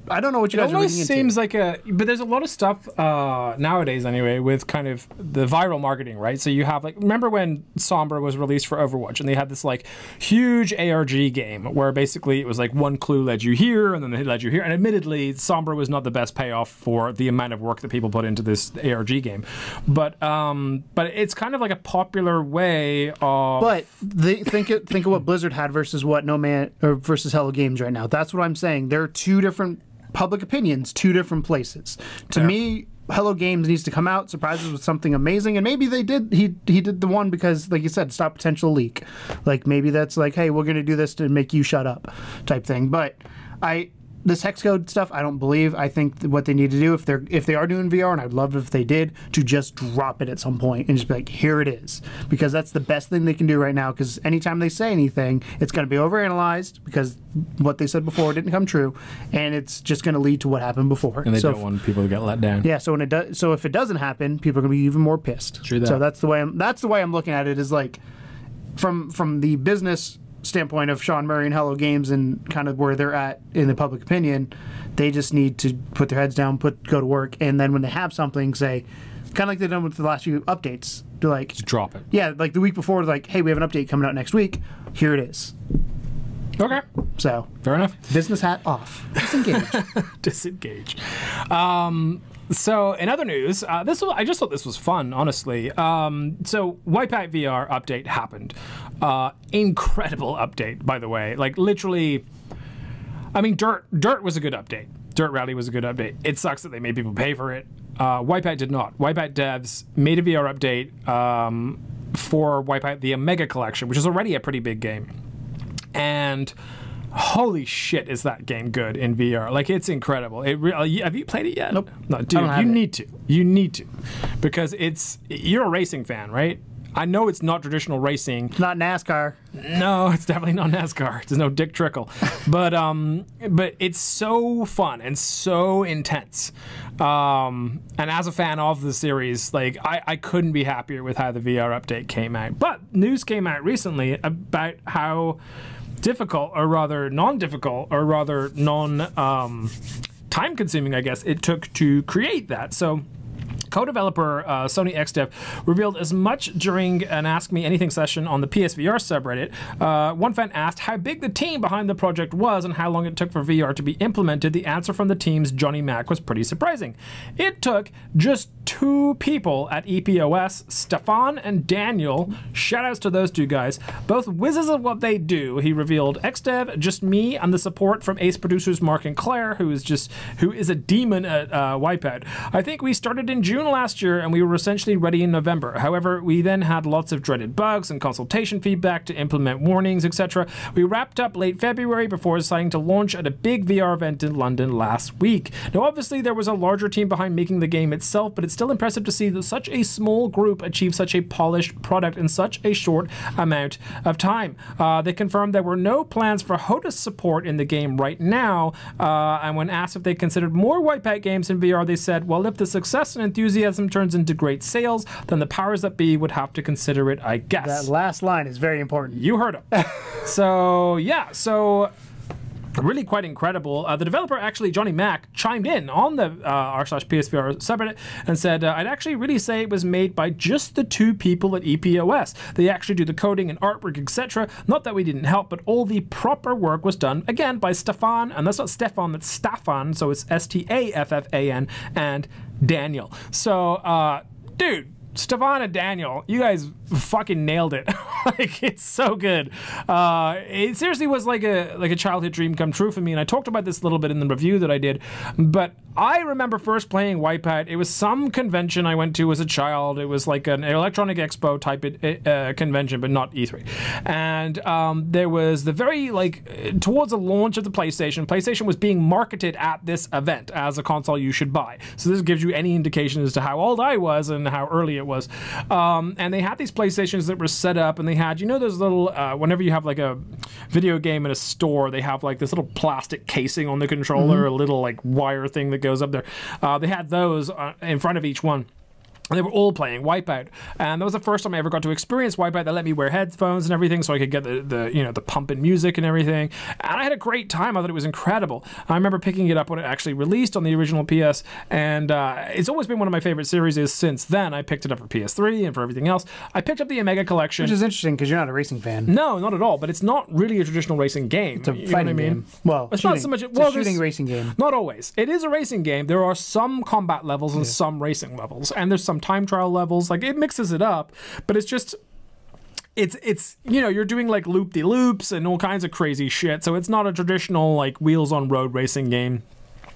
I don't know what you guys are reading into. It almost seems like but there's a lot of stuff nowadays anyway with kind of the viral marketing, right? So you have like, remember when Sombra was released for Overwatch and they had this like huge ARG game where basically it was like one clue led you here and then they led you here. And admittedly, Sombra was not the best payoff for the amount of work that people put into this ARG game. But it's kind of like a popular way of... But think of what Blizzard had versus what versus Hello Games right now. That's what I'm saying. There are two different public opinions, two different places. To me, Hello Games needs to come out, surprise us with something amazing, and maybe they did. He did the one because, like you said, stop potential leak. Like maybe that's like, hey, we're going to do this to make you shut up, type thing. But this hex code stuff, I don't believe. I think what they need to do, if they are doing VR, and I'd love if they did, to just drop it at some point and just be like, here it is, because that's the best thing they can do right now. Because anytime they say anything, it's going to be overanalyzed because what they said before didn't come true, and it's just going to lead to what happened before. And they don't want people to get let down. Yeah. So when it does, so if it doesn't happen, people are going to be even more pissed. True that. So that's the way I'm looking at it. Is like from the business standpoint of Sean Murray and Hello Games and kind of where they're at in the public opinion, they just need to put their heads down, go to work, and then when they have something, say, kind of like they've done with the last few updates, to like just drop it. Yeah, like the week before, like, hey, we have an update coming out next week. Here it is. Okay. So fair enough. Business hat off. Disengage. Disengage. So, in other news, I just thought this was fun, honestly. So, Wipeout VR update happened. Incredible update, by the way. Like, literally, I mean, Dirt was a good update. Dirt Rally was a good update. It sucks that they made people pay for it. Wipeout did not. Wipeout devs made a VR update for Wipeout the Omega Collection, which is already a pretty big game. And holy shit, is that game good in VR? Like, it's incredible. Have you played it yet? Nope. No, dude, you need to. You need to, because you're a racing fan, right? I know it's not traditional racing. It's not NASCAR. No, it's definitely not NASCAR. There's no Dick Trickle. But it's so fun and so intense. And as a fan of the series, like, I couldn't be happier with how the VR update came out. But news came out recently about how difficult, or rather non-difficult, or rather time-consuming, I guess, it took to create that. So, co-developer Sony XDev revealed as much during an Ask Me Anything session on the PSVR subreddit. One fan asked how big the team behind the project was and how long it took for VR to be implemented. The answer from the team's Johnny Mac was pretty surprising. It took just 2 people at EPOS, Stefan and Daniel. Shoutouts to those 2 guys. Both whizzes at what they do. He revealed XDev, just me, and the support from Ace producers Mark and Claire, who is a demon at Wipeout. I think we started in June last year and we were essentially ready in November. However, we then had lots of dreaded bugs and consultation feedback to implement warnings, etc. We wrapped up late February before deciding to launch at a big VR event in London last week. Now, obviously, there was a larger team behind making the game itself, but it's still impressive to see that such a small group achieve such a polished product in such a short amount of time. They confirmed there were no plans for HOTAS support in the game right now, and when asked if they considered more Wipeout games in VR, they said, well, if the success and enthusiasm turns into great sales, then the powers that be would have to consider it, I guess. That last line is very important. You heard him. So, yeah, really quite incredible. The developer, actually, Johnny Mac, chimed in on the r/PSVR subreddit and said, I'd actually really say it was made by just the 2 people at EPOS. They actually do the coding and artwork, etc. Not that we didn't help, but all the proper work was done, again, by Stefan, and that's not Stefan, that's Staffan, so it's Staffan, and Daniel. So, dude, Stefan and Daniel, you guys fucking nailed it. Like, it's so good. It seriously was like a childhood dream come true for me, and I talked about this a little bit in the review that I did, but I remember first playing Wipeout. It was some convention I went to as a child. It was like an Electronic Expo type convention, but not E3. And there was the very, towards the launch of the PlayStation. PlayStation was being marketed at this event as a console you should buy. So this gives you any indication as to how old I was and how early it was. And they had these PlayStations that were set up, and they had, those little, whenever you have like a video game in a store, they have like this little plastic casing on the controller, a little like wire thing that goes up there. They had those in front of each one. And they were all playing Wipeout, and that was the first time I ever got to experience Wipeout. They let me wear headphones and everything, so I could get the pumping music and everything. And I had a great time. I thought it was incredible. I remember picking it up when it actually released on the original PS, and it's always been one of my favorite series since then. I picked it up for PS3 and for everything else. I picked up the Omega Collection, which is interesting because you're not a racing fan. No, not at all. But it's not really a traditional racing game. It's a fighting game. Well, it's shooting. not so much. It's a shooting racing game. Not always. It is a racing game. There are some combat levels and some racing levels, and there's some time trial levels. Like, it mixes it up, but it's just it's you're doing like loop-de-loops and all kinds of crazy shit. So it's not a traditional like wheels on road racing game.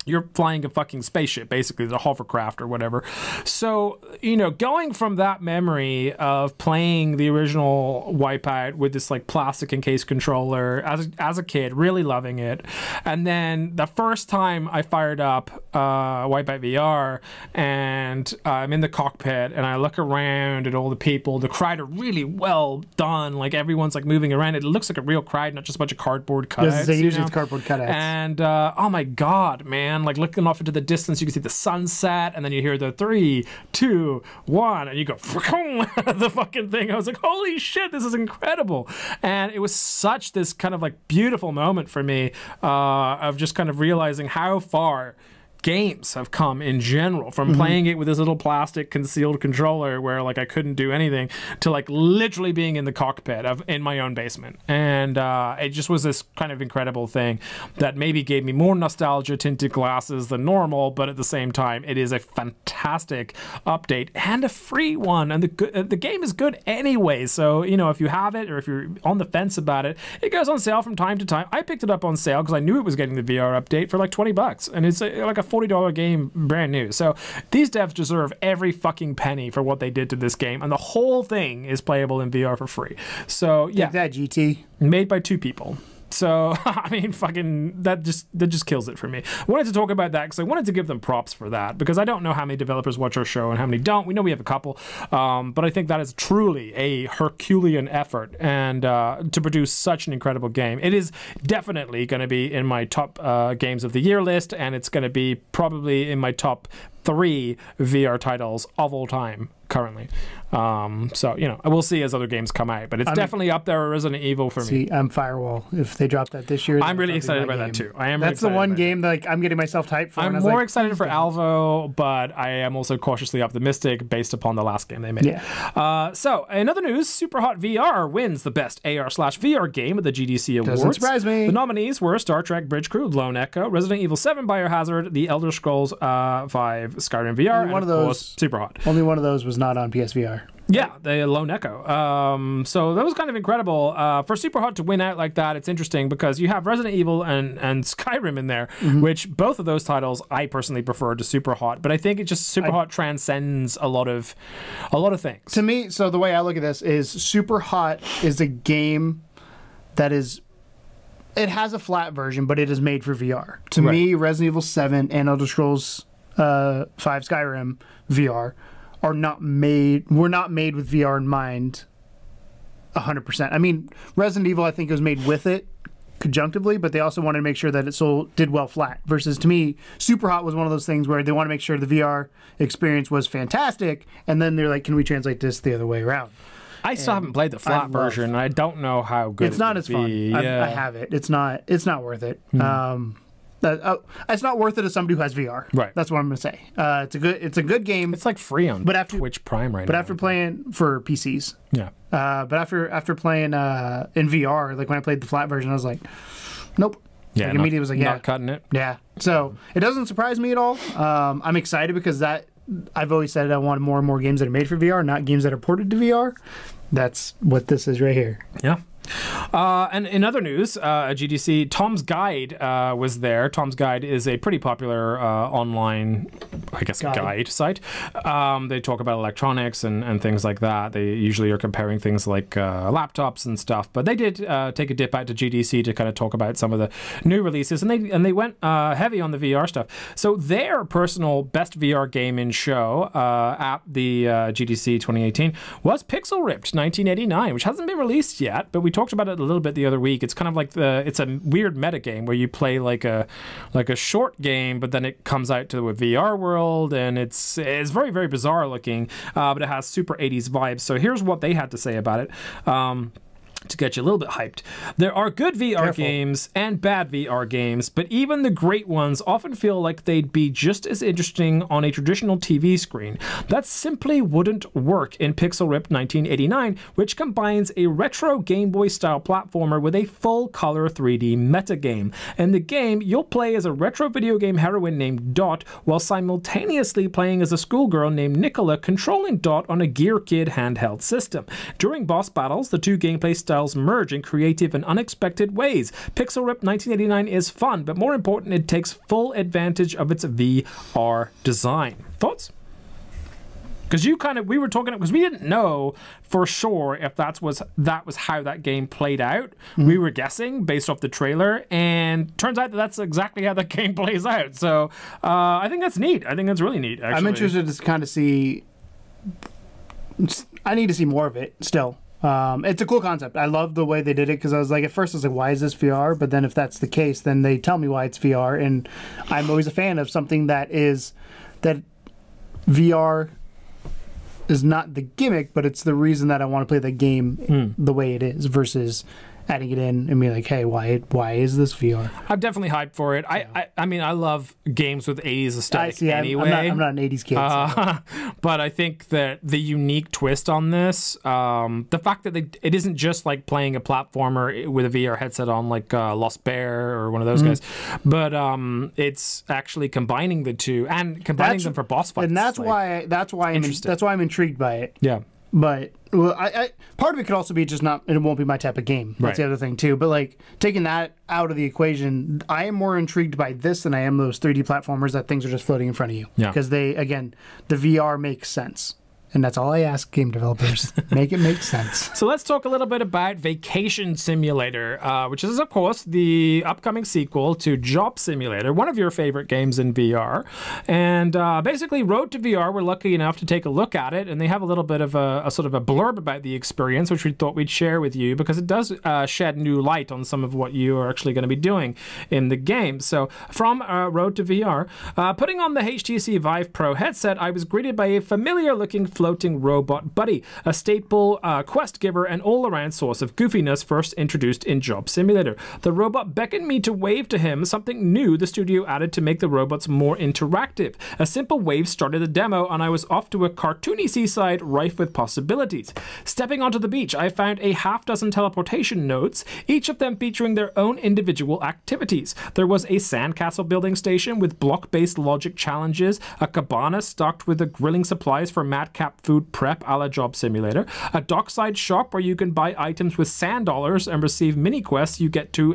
You're flying a fucking spaceship, basically, the hovercraft or whatever. So, you know, going from that memory of playing the original Wipeout with this like plastic encased controller as a kid, really loving it, and then the first time I fired up Wipeout VR and I'm in the cockpit and I look around at all the people, the crowd are really well done, like everyone's like moving around. It looks like a real crowd, not just a bunch of cardboard cutouts. Yes, usually it's cardboard cutouts. And oh my god, man. Like looking off into the distance, you can see the sunset, and then you hear the 3, 2, 1, and you go the fucking thing. I was like, holy shit, this is incredible. And it was such this kind of like beautiful moment for me of just kind of realizing how far games have come in general, from playing it with this little plastic concealed controller where like I couldn't do anything to like literally being in the cockpit in my own basement. And it just was this kind of incredible thing that maybe gave me more nostalgia tinted glasses than normal, but at the same time it is a fantastic update and a free one, and the game is good anyway. So, you know, if you have it or if you're on the fence about it, it goes on sale from time to time. I picked it up on sale because I knew it was getting the VR update for like $20, and it's like a $40 game brand new. So these devs deserve every fucking penny for what they did to this game, and the whole thing is playable in VR for free. So yeah, like that GT made by 2 people. So, I mean, fucking, that just kills it for me. I wanted to talk about that because I wanted to give them props for that, because I don't know how many developers watch our show and how many don't. We know we have a couple, but I think that is truly a Herculean effort, and to produce such an incredible game. It is definitely going to be in my top games of the year list, and it's going to be probably in my top 3 VR titles of all time currently. So, you know, we'll see as other games come out, but it's definitely up there with Resident Evil for me. See, I'm Firewall. If they drop that this year, I'm really excited about that too. I am. That's the one game that like, I'm getting myself hyped for. I'm more excited for Alvo, but I am also cautiously optimistic based upon the last game they made. Yeah. So, in other news, Superhot VR wins the best AR/VR game at the GDC Awards. Doesn't surprise me. The nominees were Star Trek Bridge Crew, Lone Echo, Resident Evil 7 Biohazard, The Elder Scrolls 5, Skyrim VR, and of course, Superhot. Only one of those was not on PSVR. Yeah, the Lone Echo. So that was kind of incredible. For Superhot to win out like that, it's interesting because you have Resident Evil and Skyrim in there, which both of those titles I personally prefer to Superhot. But I think it just Superhot transcends a lot of things. To me, so the way I look at this is Superhot is a game that is, it has a flat version, but it is made for VR. To me, Resident Evil 7 and Elder Scrolls 5 Skyrim VR were not made with VR in mind 100%. I mean, Resident Evil, I think, was made with it conjunctively, but they also wanted to make sure that it did well flat. Versus, to me, Superhot was one of those things where they want to make sure the VR experience was fantastic, and then they're like, can we translate this the other way around? I still haven't played the flat version, and I don't know how good it's not as fun. Yeah. I have it. It's not worth it. It's not worth it as somebody who has VR. Right. That's what I'm going to say. It's a good game. It's like free on Twitch Prime right now. But after playing for PCs. Yeah. But after playing in VR, like when I played the flat version, I was like, nope. Yeah. Like immediately was like, yeah. Not cutting it. Yeah. So it doesn't surprise me at all. I'm excited because I've always said I want more and more games that are made for VR, not games that are ported to VR. That's what this is right here. Yeah. And in other news, at GDC, Tom's Guide was there. Tom's Guide is a pretty popular online, I guess, guide site. They talk about electronics and things like that. They usually are comparing things like laptops and stuff. But they did take a dip out to GDC to kind of talk about some of the new releases, and they went heavy on the VR stuff. So their personal best VR game in show at the GDC 2018 was Pixel Ripped 1989, which hasn't been released yet, but we talked about it a little bit the other week. It's kind of like it's a weird meta game where you play like a short game, but then it comes out to a VR world, and it's very, very bizarre looking, but it has super 80s vibes. So here's what they had to say about it. To get you a little bit hyped. There are good VR games and bad VR games, but even the great ones often feel like they'd be just as interesting on a traditional TV screen. That simply wouldn't work in Pixel Ripped 1989, which combines a retro Game Boy style platformer with a full-color 3D metagame. In the game, you'll play as a retro video game heroine named Dot, while simultaneously playing as a schoolgirl named Nicola, controlling Dot on a Gear Kid handheld system. During boss battles, the two gameplay styles styles merge in creative and unexpected ways. Pixel Rip 1989 is fun, but more important, it takes full advantage of its VR design. Thoughts? Because we were talking, because we didn't know for sure if that was how that game played out. We were guessing based off the trailer, and turns out that that's exactly how that game plays out. So I think that's neat. I think that's really neat, actually. I'm interested to kind of see. I need to see more of it still. It's a cool concept. I love the way they did it, because I was like, at first I was like, why is this VR? But then if that's the case, then they tell me why it's VR, and I'm always a fan of something that VR is not the gimmick, but it's the reason that I want to play the game the way it is, versus adding it in and being like, hey, why is this VR? I'm definitely hyped for it. I mean, I love games with 80s aesthetic anyway. I'm not an 80s kid. So. But I think that the unique twist on this, the fact that it isn't just like playing a platformer with a VR headset on, like Lost Bear or one of those guys, but it's actually combining the two and combining them for boss fights. And that's why I'm intrigued by it. Yeah. But I part of it could also be just not, it won't be my type of game. That's the other thing too. But like, taking that out of the equation, I am more intrigued by this than I am those 3D platformers that things are just floating in front of you. Yeah. Because the VR makes sense. And that's all I ask game developers. Make it make sense. So let's talk a little bit about Vacation Simulator, which is, of course, the upcoming sequel to Job Simulator, one of your favorite games in VR. And basically, Road to VR, we're lucky enough to take a look at it, and they have a little bit of a sort of a blurb about the experience, which we thought we'd share with you, because it does shed new light on some of what you are actually going to be doing in the game. So from Road to VR, putting on the HTC Vive Pro headset, I was greeted by a familiar-looking floating robot buddy, a staple quest giver and all-around source of goofiness first introduced in Job Simulator. The robot beckoned me to wave to him, something new the studio added to make the robots more interactive. A simple wave started the demo, and I was off to a cartoony seaside rife with possibilities. Stepping onto the beach, I found a half-dozen teleportation nodes, each of them featuring their own individual activities. There was a sandcastle building station with block-based logic challenges, a cabana stocked with the grilling supplies for madcap food prep a la Job Simulator, a dockside shop where you can buy items with sand dollars and receive mini quests you get to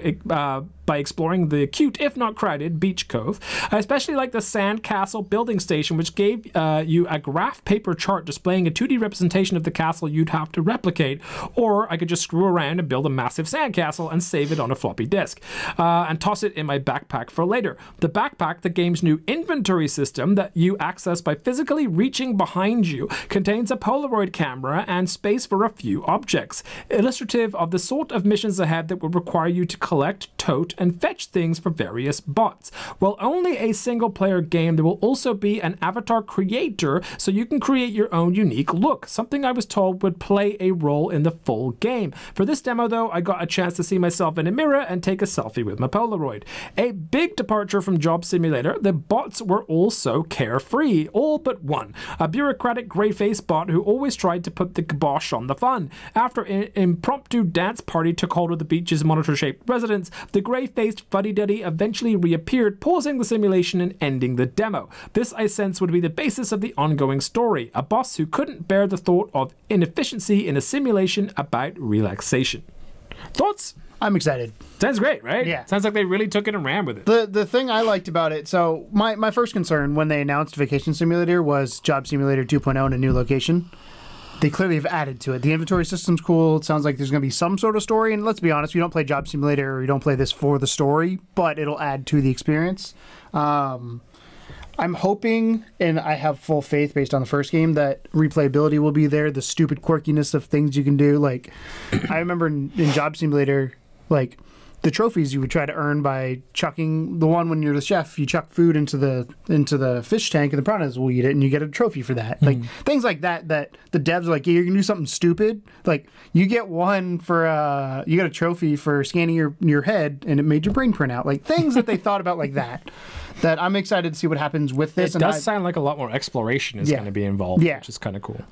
by exploring the cute, if not crowded, beach cove. I especially like the sandcastle building station, which gave you a graph paper chart displaying a 2D representation of the castle you'd have to replicate, or I could just screw around and build a massive sandcastle and save it on a floppy disk, and toss it in my backpack for later. The backpack, the game's new inventory system that you access by physically reaching behind you, contains a Polaroid camera and space for a few objects, illustrative of the sort of missions ahead that will require you to collect, tote, and fetch things for various bots. While only a single-player game, there will also be an avatar creator, so you can create your own unique look, something I was told would play a role in the full game. For this demo, though, I got a chance to see myself in a mirror and take a selfie with my Polaroid. A big departure from Job Simulator, the bots were also carefree, all but one, a bureaucratic grey-faced bot who always tried to put the kibosh on the fun. After an impromptu dance party took hold of the beach's monitor-shaped residents, the grey-faced fuddy-duddy eventually reappeared, pausing the simulation and ending the demo. This, I sense, would be the basis of the ongoing story, a boss who couldn't bear the thought of inefficiency in a simulation about relaxation. Thoughts? I'm excited. Sounds great, right? Yeah. Sounds like they really took it and ran with it. The thing I liked about it, so my first concern when they announced Vacation Simulator was Job Simulator 2.0 in a new location. They clearly have added to it. The inventory system's cool. It sounds like there's going to be some sort of story. And let's be honest, you don't play Job Simulator or you don't play this for the story, but it'll add to the experience. I'm hoping, and I have full faith based on the first game, that replayability will be there. The stupid quirkiness of things you can do. Like, I remember in Job Simulator, like, the trophies you would try to earn by chucking the one when you're the chef, you chuck food into the fish tank and the piranhas will eat it and you get a trophy for that. Like things like that the devs are like, yeah, you're gonna do something stupid. Like you get one for you get a trophy for scanning your head and it made your brain print out. Like things that they thought about like that I'm excited to see what happens with this. It does sound like a lot more exploration is going to be involved, which is kind of cool.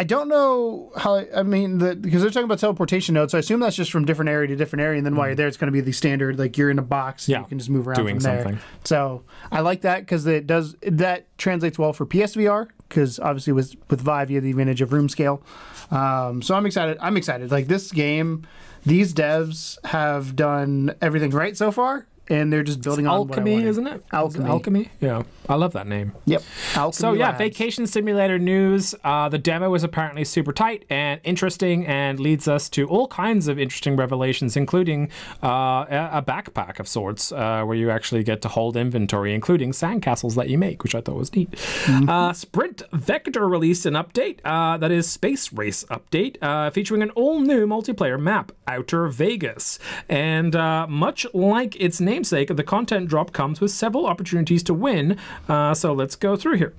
I don't know how, I mean, because they're talking about teleportation nodes, so I assume that's just from different area to different area, and then while you're there, it's going to be the standard, like you're in a box, and you can just move around doing from there. Something. So I like that, because that translates well for PSVR, because obviously with Vive you have the advantage of room scale. So I'm excited. Like, this game, these devs have done everything right so far, and they're just building on Alchemy, isn't it? Alchemy. Yeah, I love that name. Yep. Alchemy so yeah, Labs. Vacation Simulator news. The demo is apparently super tight and interesting, and leads us to all kinds of interesting revelations, including a backpack of sorts, where you actually get to hold inventory, including sandcastles that you make, which I thought was neat. Sprint Vector released an update that is Space Race update, featuring an all-new multiplayer map, Outer Vegas, and much like its namesake, the content drop comes with several opportunities to win. So let's go through here.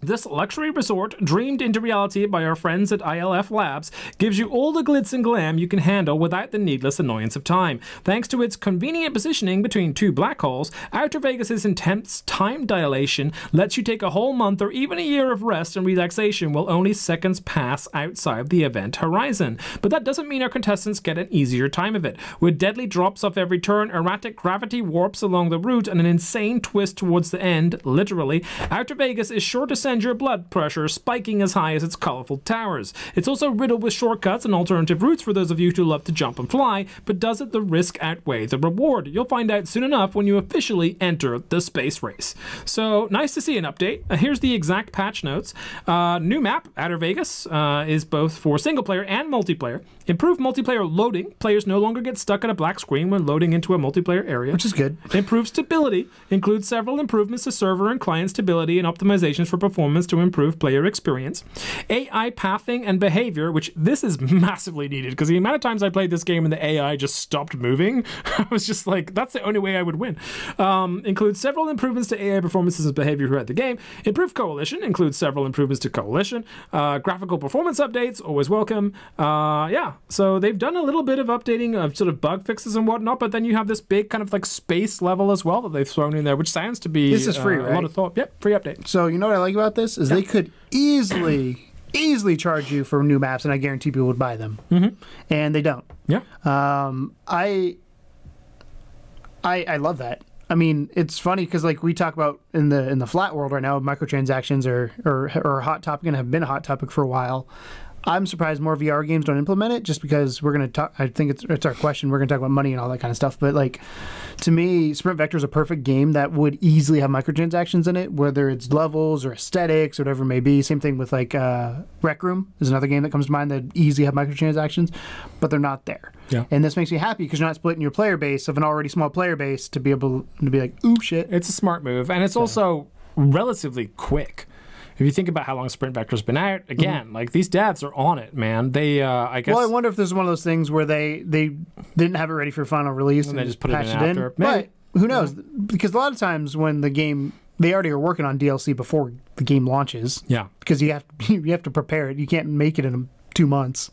This luxury resort, dreamed into reality by our friends at ILF Labs, gives you all the glitz and glam you can handle without the needless annoyance of time. Thanks to its convenient positioning between two black holes, Outer Vegas' intense time dilation lets you take a whole month or even a year of rest and relaxation while only seconds pass outside the event horizon. But that doesn't mean our contestants get an easier time of it. With deadly drops off every turn, erratic gravity warps along the route, and an insane twist towards the end, literally, Outer Vegas is sure to send your blood pressure spiking as high as its colorful towers. It's also riddled with shortcuts and alternative routes for those of you who love to jump and fly, but does it the risk outweigh the reward? You'll find out soon enough when you officially enter the space race. So nice to see an update. Here's the exact patch notes. New map, Outer Vegas, is both for single player and multiplayer. Improved multiplayer loading. Players no longer get stuck at a black screen when loading into a multiplayer area, which is good. Improved stability. Includes several improvements to server and client stability and optimizations for performance to improve player experience. AI pathing and behavior, which this is massively needed, because the amount of times I played this game and the AI just stopped moving, I was just like, that's the only way I would win. Includes several improvements to AI performances and behavior throughout the game. Improved coalition. Includes several improvements to coalition. Graphical performance updates, always welcome. Yeah, so they've done a little bit of updating of sort of bug fixes and whatnot, but then you have this big kind of like space level as well that they've thrown in there, which sounds to be this is free, right? A lot of thought. Yep, free update. So you know what I like about this is they could easily charge you for new maps, and I guarantee people would buy them. And they don't. Yeah. I love that. I mean, it's funny because like we talk about in the flat world right now, microtransactions are a hot topic and have been a hot topic for a while. I'm surprised more VR games don't implement it, just because we're going to talk. I think it's our question. We're going to talk about money and all that kind of stuff. But like, to me, Sprint Vector is a perfect game that would easily have microtransactions in it, whether it's levels or aesthetics or whatever it may be. Same thing with like Rec Room is another game that comes to mind that easily have microtransactions, but they're not there. Yeah. And this makes me happy because you're not splitting your player base of an already small player base to be able to be like, ooh, shit. It's a smart move, and it's also relatively quick. If you think about how long Sprint Vector's been out, again, like these devs are on it, man. They, I guess. Well, I wonder if this is one of those things where they didn't have it ready for final release and they just put it in patched after. But who knows? Because a lot of times when the game, they already are working on DLC before the game launches. Yeah. Because you have to prepare it. You can't make it in 2 months.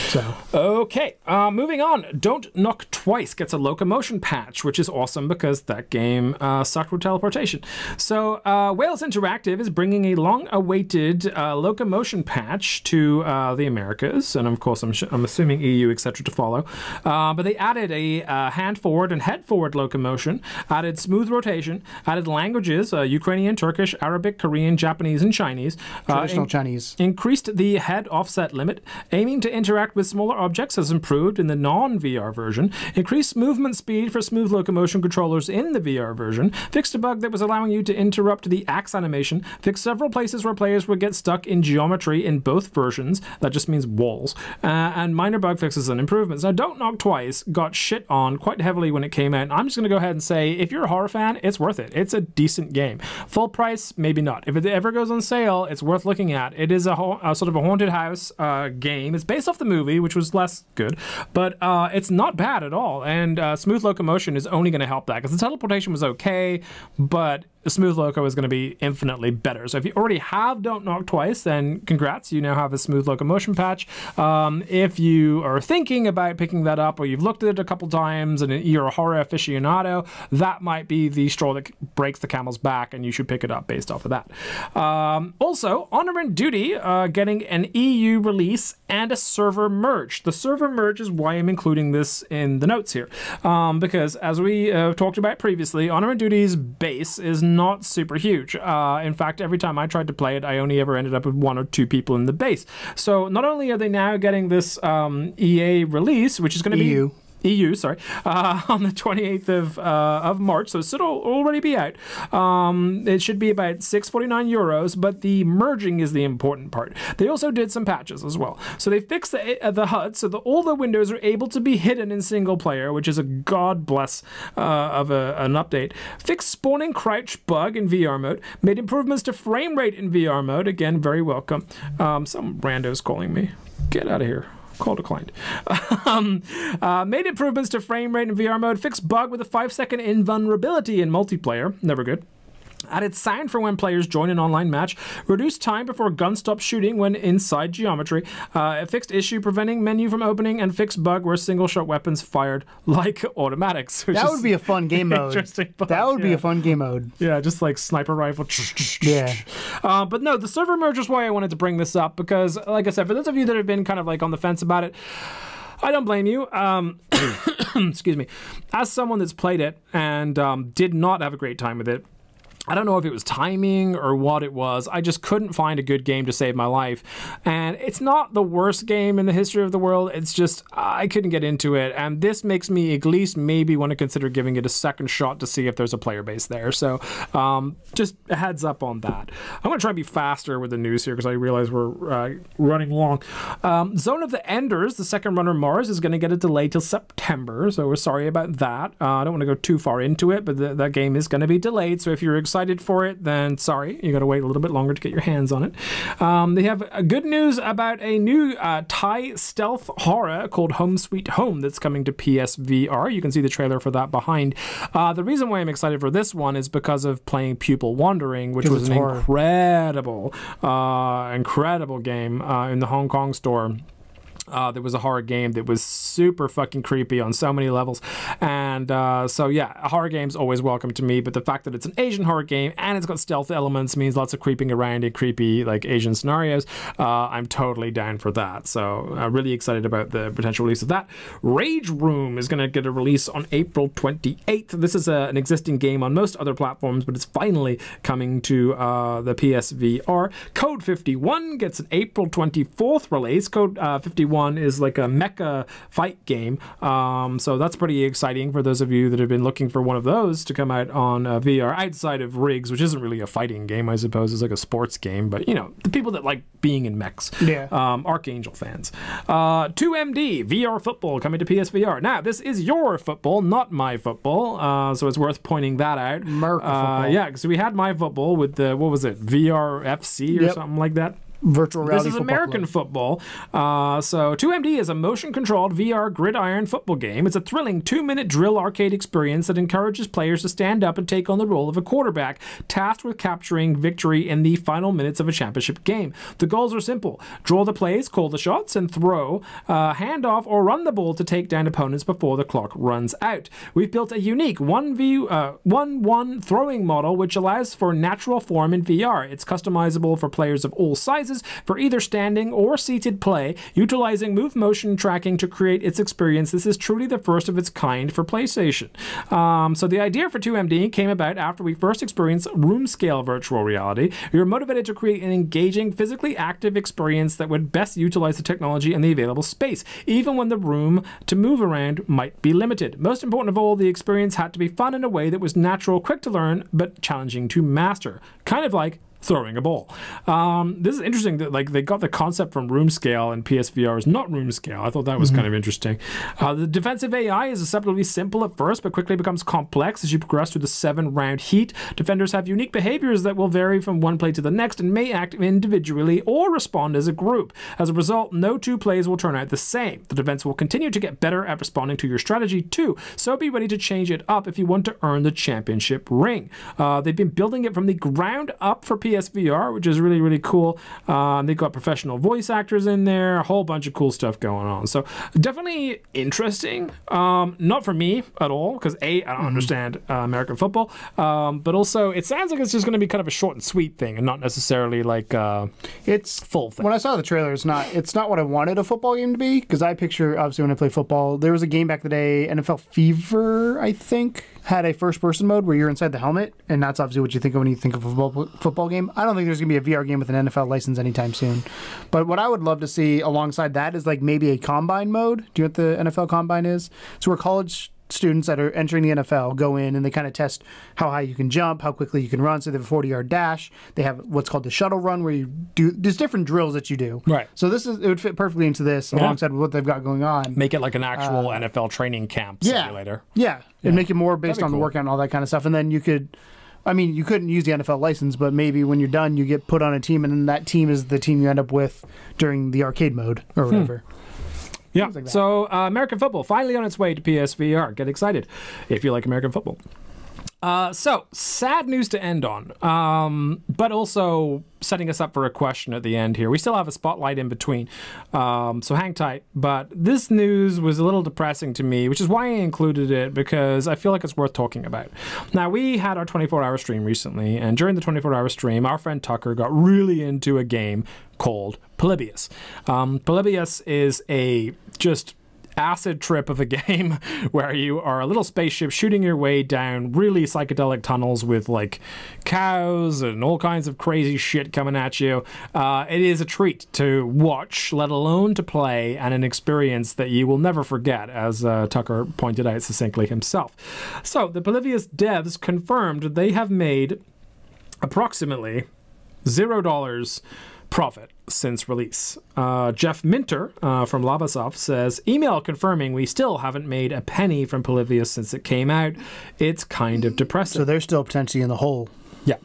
So okay, moving on. Don't Knock Twice gets a locomotion patch, which is awesome because that game sucked with teleportation. So Wales Interactive is bringing a long-awaited locomotion patch to the Americas, and of course I'm assuming EU, etc. to follow. But they added a hand forward and head forward locomotion, added smooth rotation, added languages: Ukrainian, Turkish, Arabic, Korean, Japanese, and Chinese. Traditional Chinese. Increased the head offset limit. Aiming to interact with smaller objects has improved in the non-VR version. Increased movement speed for smooth locomotion controllers in the VR version. Fixed a bug that was allowing you to interrupt the axe animation. Fixed several places where players would get stuck in geometry in both versions. That just means walls. And minor bug fixes and improvements. Now, Don't Knock Twice got shit on quite heavily when it came out. I'm just going to go ahead and say, if you're a horror fan, it's worth it. It's a decent game. Full price, maybe not. If it ever goes on sale, it's worth looking at. It is a sort of a haunted house game. It's based off the movie, which was less good, but it's not bad at all. And smooth locomotion is only going to help that, because the teleportation was okay, but the smooth loco is going to be infinitely better. So if you already have Don't Knock Twice, then congrats, you now have a smooth locomotion patch. If you are thinking about picking that up, or you've looked at it a couple times and you're a horror aficionado, that might be the straw that breaks the camel's back, and you should pick it up based off of that. Also, Honor and Duty getting an EU release and a server merge. The server merge is why I'm including this in the notes here, because as we talked about previously, Honor and Duty's base is not super huge. In fact, every time I tried to play it, I only ever ended up with 1 or 2 people in the base. So not only are they now getting this EA release, which is going to be... EU, sorry, on the 28th of March, so it'll already be out. It should be about €6.49, but the merging is the important part. They also did some patches as well. So they fixed the HUD so that all the windows are able to be hidden in single player, which is a god bless of an update. Fixed spawning crouch bug in VR mode. Made improvements to frame rate in VR mode. Again, very welcome. Some rando's calling me. Get out of here. Call declined. Made improvements to frame rate in VR mode. Fixed bug with a 5-second invulnerability in multiplayer. Never good. Added sound for when players join an online match. Reduced time before gun stops shooting when inside geometry. Fixed issue preventing menu from opening, and fixed bug where single shot weapons fired like automatics. That would be a fun game mode. That would be a fun game mode. Yeah, just like sniper rifle. Yeah. But no, the server merge is why I wanted to bring this up, because like I said, for those of you that have been kind of like on the fence about it, I don't blame you. Excuse me. As someone that's played it and did not have a great time with it, I don't know if it was timing or what it was. I just couldn't find a good game to save my life. And it's not the worst game in the history of the world. It's just, I couldn't get into it. And this makes me at least maybe want to consider giving it a second shot to see if there's a player base there. So just a heads up on that. I'm going to try and be faster with the news here because I realize we're running long. Zone of the Enders, the second runner Mars, is going to get a delay till September. So we're sorry about that. I don't want to go too far into it, but that game is going to be delayed. So if you're excited for it, then sorry, you got to wait a little bit longer to get your hands on it. They have good news about a new Thai stealth horror called Home Sweet Home that's coming to PSVR. You can see the trailer for that behind. The reason why I'm excited for this one is because of playing Pupil Wandering, which was an incredible game in the Hong Kong store. There was a horror game that was super fucking creepy on so many levels, and so yeah, horror games always welcome to me, but the fact that it's an Asian horror game and it's got stealth elements means lots of creeping around in creepy like Asian scenarios. I'm totally down for that, so I'm really excited about the potential release of that. Rage Room is going to get a release on April 28th. This is an existing game on most other platforms, but it's finally coming to the PSVR. Code 51 gets an April 24th release. Code 51 is like a mecha fight game, so that's pretty exciting for those of you that have been looking for one of those to come out on VR outside of Riggs, which isn't really a fighting game, I suppose. It's like a sports game, but you know, the people that like being in mechs. Yeah. Archangel fans. 2MD VR football coming to PSVR. Now this is your football, not my football, so it's worth pointing that out. Football. Yeah, because we had my football with the, what was it, VR FC or something like that. Virtual reality. This is American football. So 2MD is a motion-controlled VR gridiron football game. It's a thrilling 2-minute drill arcade experience that encourages players to stand up and take on the role of a quarterback, tasked with capturing victory in the final minutes of a championship game. The goals are simple. Draw the plays, call the shots, and throw, hand off, or run the ball to take down opponents before the clock runs out. We've built a unique 1-1 throwing model which allows for natural form in VR. It's customizable for players of all sizes for either standing or seated play, utilizing move motion tracking to create its experience. This is truly the first of its kind for PlayStation. So the idea for 2MD came about after we first experienced room-scale virtual reality. We were motivated to create an engaging, physically active experience that would best utilize the technology and the available space, even when the room to move around might be limited. Most important of all, the experience had to be fun in a way that was natural, quick to learn, but challenging to master. Kind of like throwing a ball. This is interesting that like they got the concept from room scale and PSVR is not room scale. I thought that was kind of interesting. The defensive AI is deceptively simple at first, but quickly becomes complex as you progress through the 7-round heat. Defenders have unique behaviors that will vary from one play to the next and may act individually or respond as a group. As a result, no 2 plays will turn out the same. The defense will continue to get better at responding to your strategy too, so be ready to change it up if you want to earn the championship ring. They've been building it from the ground up for PSVR, which is really, really cool. They've got professional voice actors in there, a whole bunch of cool stuff going on. So definitely interesting. Not for me at all, because I don't understand American football, but also it sounds like it's just going to be kind of a short and sweet thing and not necessarily like it's full thing. When I saw the trailer, it's not what I wanted a football game to be, because I picture, obviously when I play football, there was a game back in the day, NFL Fever, I think. had a first-person mode where you're inside the helmet, and that's obviously what you think of when you think of a football game. I don't think there's going to be a VR game with an NFL license anytime soon. But what I would love to see alongside that is like maybe a combine mode. Do you know what the NFL combine is? It's where college students that are entering the NFL go in and they kind of test how high you can jump, how quickly you can run. So they have a 40-yard dash. They have what's called the shuttle run where you do, there's different drills that you do. Right. So it would fit perfectly into this alongside what they've got going on. Make it like an actual NFL training camp simulator. Yeah. And make it more based on the workout and all that kind of stuff. And then you could, I mean, you couldn't use the NFL license, but maybe when you're done, you get put on a team and then that team is the team you end up with during the arcade mode or whatever. Yeah, like so American football finally on its way to PSVR. Get excited if you like American football. So, sad news to end on, but also setting us up for a question at the end here. We still have a spotlight in between, so hang tight. But this news was a little depressing to me, which is why I included it, because I feel like it's worth talking about. Now, we had our 24-hour stream recently, and during the 24-hour stream, our friend Tucker got really into a game called Polybius. Polybius is a just acid trip of a game where you are a little spaceship shooting your way down really psychedelic tunnels with like cows and all kinds of crazy shit coming at you. It is a treat to watch, let alone to play, and an experience that you will never forget, as Tucker pointed out succinctly himself. So the Polybius devs confirmed they have made approximately $0 profit since release. Jeff Minter from Labasoft says, email confirming we still haven't made a penny from Polybius since it came out. It's kind of depressing. So they're still potentially in the hole. Yeah.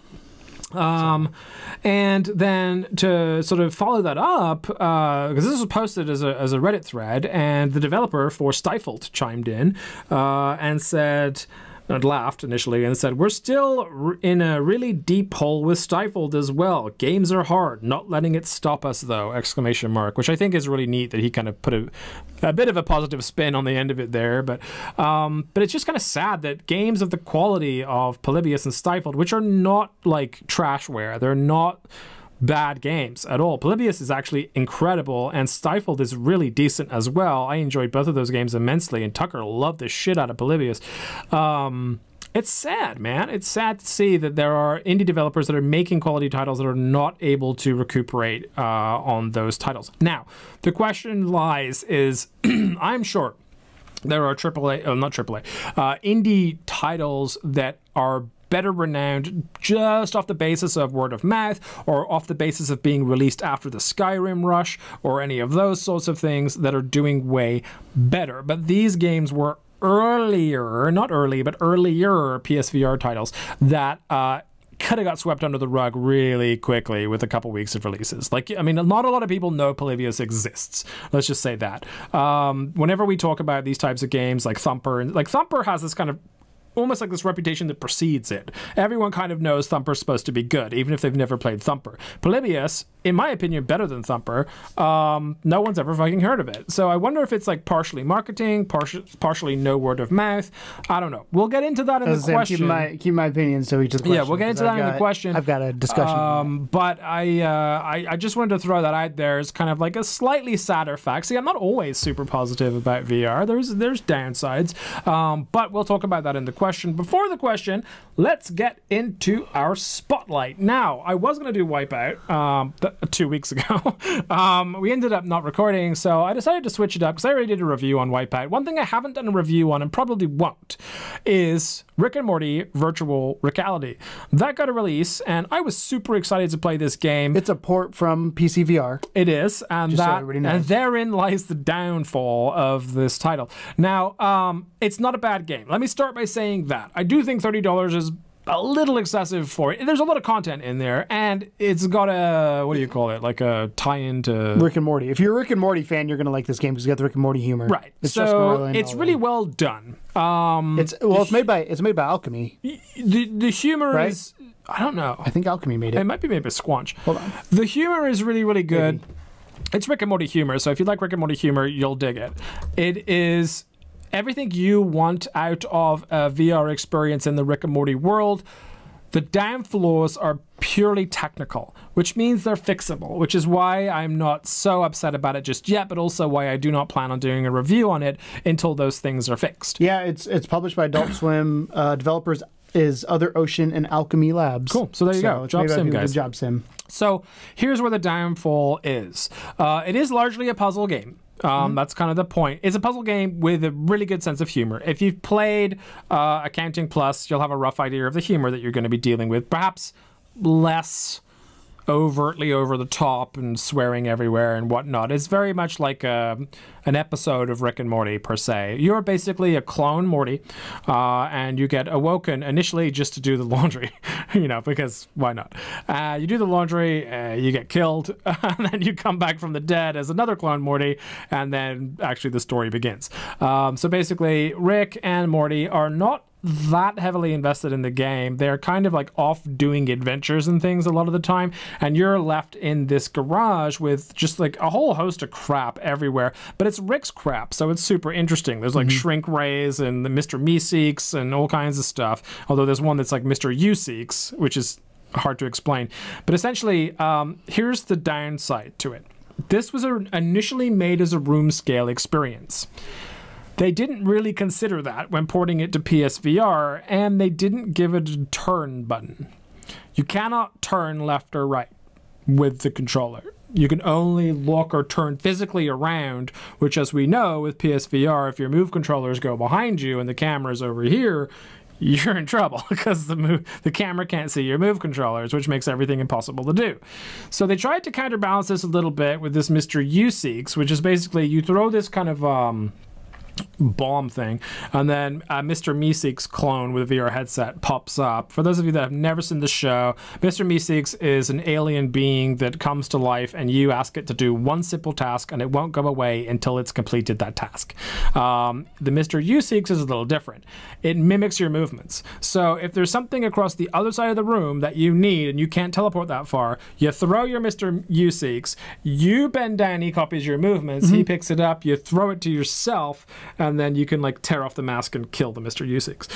And then to sort of follow that up, because this was posted as a Reddit thread, and the developer for Stifled chimed in and said, and laughed initially and said, we're still in a really deep hole with Stifled as well. Games are hard, not letting it stop us though, exclamation mark, which I think is really neat that he kind of put a bit of a positive spin on the end of it there. But it's just kind of sad that games of the quality of Polybius and Stifled, which are not like trashware, they're not bad games at all. Polybius is actually incredible, and Stifled is really decent as well. I enjoyed both of those games immensely, and Tucker loved the shit out of Polybius. It's sad, man. It's sad to see that there are indie developers that are making quality titles that are not able to recuperate on those titles. Now, the question lies is, I'm sure there are indie titles that are better renowned just off the basis of word of mouth or off the basis of being released after the Skyrim rush or any of those sorts of things that are doing way better. But these games were earlier PSVR titles that could have got swept under the rug really quickly with a couple weeks of releases. Like, I mean, not a lot of people know Polybius exists. Let's just say that. Whenever we talk about these types of games like Thumper has this kind of almost like this reputation that precedes it. Everyone kind of knows Thumper's supposed to be good, even if they've never played Thumper. Polybius, in my opinion, better than Thumper. No one's ever fucking heard of it. So I wonder if it's like partially marketing, partially no word of mouth. I don't know. We'll get into that in the question. Keep my opinion so each of the question. Yeah, we'll get into that in the question. I've got a discussion. But I just wanted to throw that out there as kind of like a slightly sadder fact. See, I'm not always super positive about VR. There's downsides. But we'll talk about that in the question. Before the question, let's get into our spotlight. Now, I was going to do Wipeout 2 weeks ago. We ended up not recording, so I decided to switch it up because I already did a review on Wipeout. One thing I haven't done a review on and probably won't is Rick and Morty Virtual Rickality. That got a release, and I was super excited to play this game. It's a port from PC VR. It is, and and therein lies the downfall of this title. Now, it's not a bad game. Let me start by saying that. I do think $30 is a little excessive for it. There's a lot of content in there, and it's got a, what do you call it, like a tie-in to Rick and Morty. If you're a Rick and Morty fan, you're going to like this game because you got the Rick and Morty humor. Right. So it's really well done. It's made by Alchemy. The humor is, I don't know. I think Alchemy made it. It might be made by Squanch. Hold on. The humor is really, really good. Maybe. It's Rick and Morty humor, so if you like Rick and Morty humor, you'll dig it. It is everything you want out of a VR experience in the Rick and Morty world. The down flaws are purely technical, which means they're fixable, which is why I'm not so upset about it just yet, but also why I do not plan on doing a review on it until those things are fixed. Yeah, it's published by Adult Swim. Developers is Other Ocean and Alchemy Labs. Cool. So there you go. Job sim, guys. Job sim. So here's where the downfall is. It is largely a puzzle game. That's kind of the point. It's a puzzle game with a really good sense of humor. If you've played Accounting Plus, you'll have a rough idea of the humor that you're going to be dealing with. Perhaps less overtly over the top and swearing everywhere and whatnot. It's very much like an episode of Rick and Morty, per se. You're basically a clone Morty, and you get awoken initially just to do the laundry, you know, because why not? You do the laundry, you get killed, and then you come back from the dead as another clone Morty, and then actually the story begins. So basically, Rick and Morty are not that heavily invested in the game. They're kind of like off doing adventures and things a lot of the time, and you're left in this garage with just like a whole host of crap everywhere, but it's Rick's crap, so it's super interesting. There's like shrink rays and the Mr. Meeseeks and all kinds of stuff, although there's one that's like Mr. U-Seeks, which is hard to explain. But essentially, here's the downside to it. This was initially made as a room scale experience. They didn't really consider that when porting it to PSVR, and they didn't give it a turn button. You cannot turn left or right with the controller. You can only look or turn physically around, which, as we know with PSVR, if your move controllers go behind you and the camera's over here, you're in trouble because the camera can't see your move controllers, which makes everything impossible to do. So they tried to counterbalance this a little bit with this Mr. U-Seeks, which is basically you throw this kind of bomb thing, and then Mr. Meeseeks clone with a VR headset pops up. For those of you that have never seen the show, Mr. Meeseeks is an alien being that comes to life, and you ask it to do one simple task, and it won't go away until it's completed that task. The Mr. U-Seeks is a little different. It mimics your movements. So if there's something across the other side of the room that you need, and you can't teleport that far, you throw your Mr. U-Seeks, you bend down, he copies your movements, he picks it up, you throw it to yourself, and then you can like tear off the mask and kill the Mr. U-Seeks.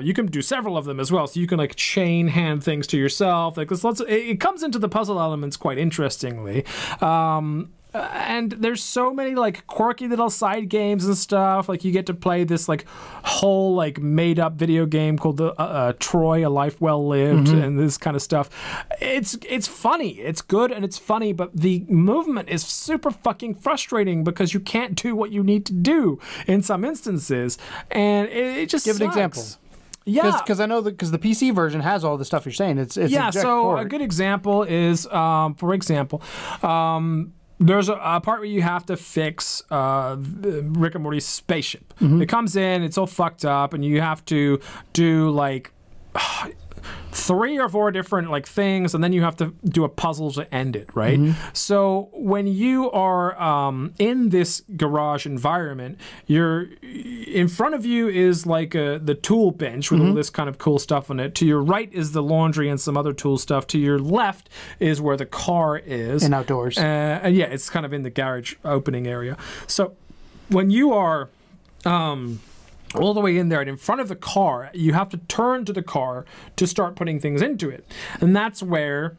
You can do several of them as well, so you can like chain hand things to yourself. Like it comes into the puzzle elements quite interestingly. And there's so many like quirky little side games and stuff. Like you get to play this like whole like made up video game called the Troy: A Life Well Lived, and this kind of stuff. It's funny, it's good, and it's funny, but the movement is super fucking frustrating because you can't do what you need to do in some instances, and it just give sucks. an example. Yeah, because I know because the PC version has all the stuff you're saying. It's yeah. So a good example is, for example. There's a part where you have to fix Rick and Morty's spaceship. It comes in, it's all fucked up, and you have to do like 3 or 4 different like things, and then you have to do a puzzle to end it, right? So when you are in this garage environment, in front of you is like the tool bench with all this kind of cool stuff on it. To your right is the laundry and some other tool stuff. To your left is where the car is. And outdoors. And yeah, it's kind of in the garage opening area. So when you are all the way in there and in front of the car, you have to turn to the car to start putting things into it. And that's where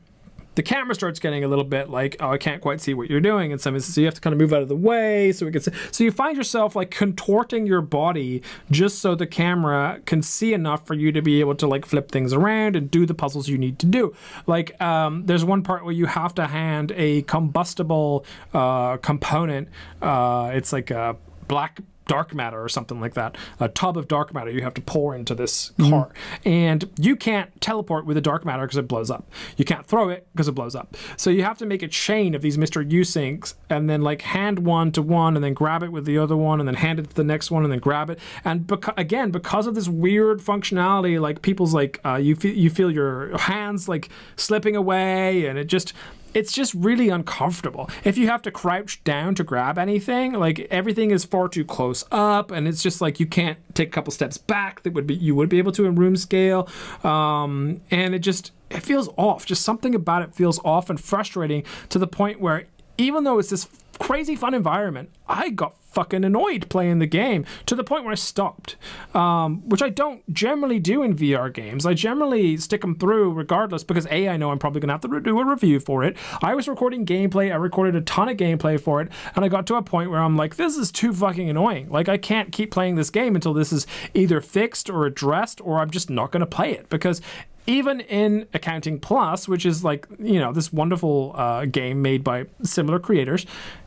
the camera starts getting a little bit like, oh, I can't quite see what you're doing in some instances. So you have to kind of move out of the way so it gets. So you find yourself like contorting your body just so the camera can see enough for you to be able to like flip things around and do the puzzles you need to do. Like there's one part where you have to hand a combustible component. It's like a black dark matter or something like that, a tub of dark matter you have to pour into this car. And you can't teleport with the dark matter because it blows up. You can't throw it because it blows up. So you have to make a chain of these Mr. U-Sinks and then like hand one to one and then grab it with the other one and then hand it to the next one and then grab it. And because of this weird functionality, like people's like, you feel your hands like slipping away, and it's just really uncomfortable. If you have to crouch down to grab anything, like everything is far too close up, and it's just like you can't take a couple steps back that you would be able to in room scale. And it feels off. Just something about it feels off and frustrating to the point where even though it's this crazy fun environment, I got fucking annoyed playing the game to the point where I stopped, which I don't generally do in VR games. I generally stick them through regardless because A, I know I'm probably gonna have to do a review for it. I was recording gameplay, I recorded a ton of gameplay for it, and I got to a point where I'm like, this is too fucking annoying. Like, I can't keep playing this game until this is either fixed or addressed, or I'm just not gonna play it, because even in Accounting Plus, which is like, you know, this wonderful game made by similar creators,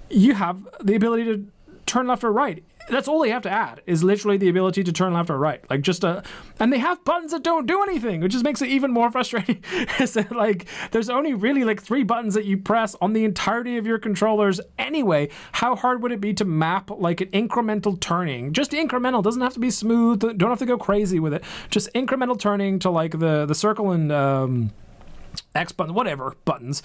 you have the ability to turn left or right. That's all they have to add, is literally the ability to turn left or right. Like, just and they have buttons that don't do anything, which just makes it even more frustrating. Is that, like, there's only really like 3 buttons that you press on the entirety of your controllers anyway. How hard would it be to map like an incremental turning? Just incremental, doesn't have to be smooth, don't have to go crazy with it. Just incremental turning to like the circle and X button, whatever buttons,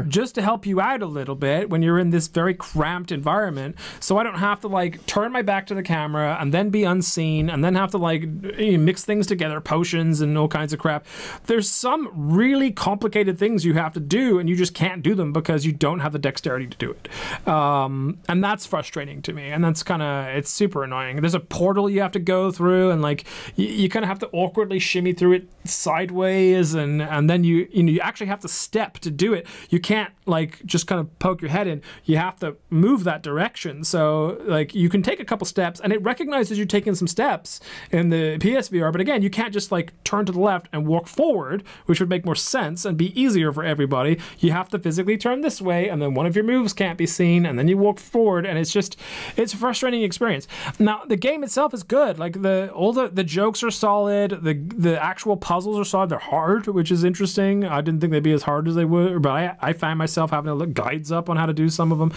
just to help you out a little bit when you're in this very cramped environment, so I don't have to like turn my back to the camera and then be unseen and then have to like mix things together, potions and all kinds of crap. There's some really complicated things you have to do and you just can't do them because you don't have the dexterity to do it, and that's frustrating to me, and that's it's super annoying. There's a portal you have to go through, and like you kind of have to awkwardly shimmy through it sideways, and then you actually have to step to do it. You can't like just kind of poke your head in. You have to move that direction. So like you can take a couple steps and it recognizes you taking some steps in the PSVR, but again, you can't just like turn to the left and walk forward, which would make more sense and be easier for everybody. You have to physically turn this way, and then one of your moves can't be seen, and then you walk forward, and it's a frustrating experience. Now the game itself is good. Like all the jokes are solid. The actual puzzles are solid. They're hard, which is interesting. I didn't think they'd be as hard as they were, but I find myself having to look guides up on how to do some of them.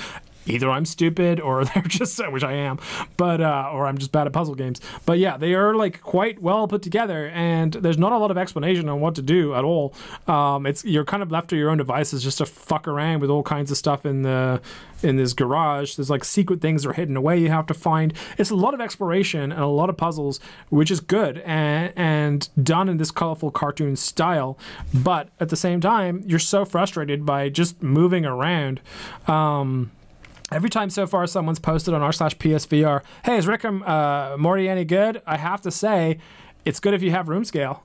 Either I'm stupid or they're just, which I am, but or I'm just bad at puzzle games. But yeah, they are like quite well put together, and there's not a lot of explanation on what to do at all. You're kind of left to your own devices just to fuck around with all kinds of stuff in this garage. There's like secret things that are hidden away you have to find. It's a lot of exploration and a lot of puzzles, which is good and done in this colorful cartoon style. But at the same time, you're so frustrated by just moving around. Every time so far someone's posted on r/PSVR, hey, is Rick Morty any good? I have to say, it's good if you have room scale.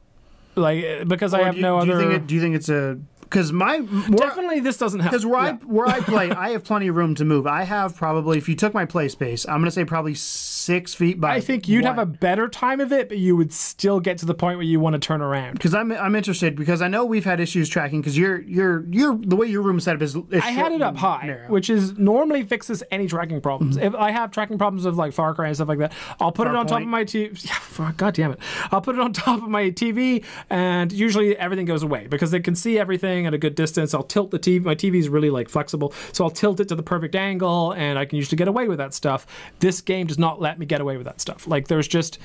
Like, because I have no other... Do you think it's a... Because definitely this doesn't help. Because where I play, I have plenty of room to move. I have probably, if you took my play space, I'm going to say probably 6 feet by... I think you'd have a better time of it, but you would still get to the point where you want to turn around. Because I'm interested, because I know we've had issues tracking, because you're the way your room setup is I had it up high, narrow. Which is normally fixes any tracking problems. If I have tracking problems with like Far Cry and stuff like that, I'll put it on top of my TV. Yeah, God damn it! I'll put it on top of my TV, and usually everything goes away because they can see everything at a good distance. I'll tilt the TV. My TV is really like flexible, so I'll tilt it to the perfect angle, and I can usually get away with that stuff. This game does not let me get away with that stuff. Like, there's just...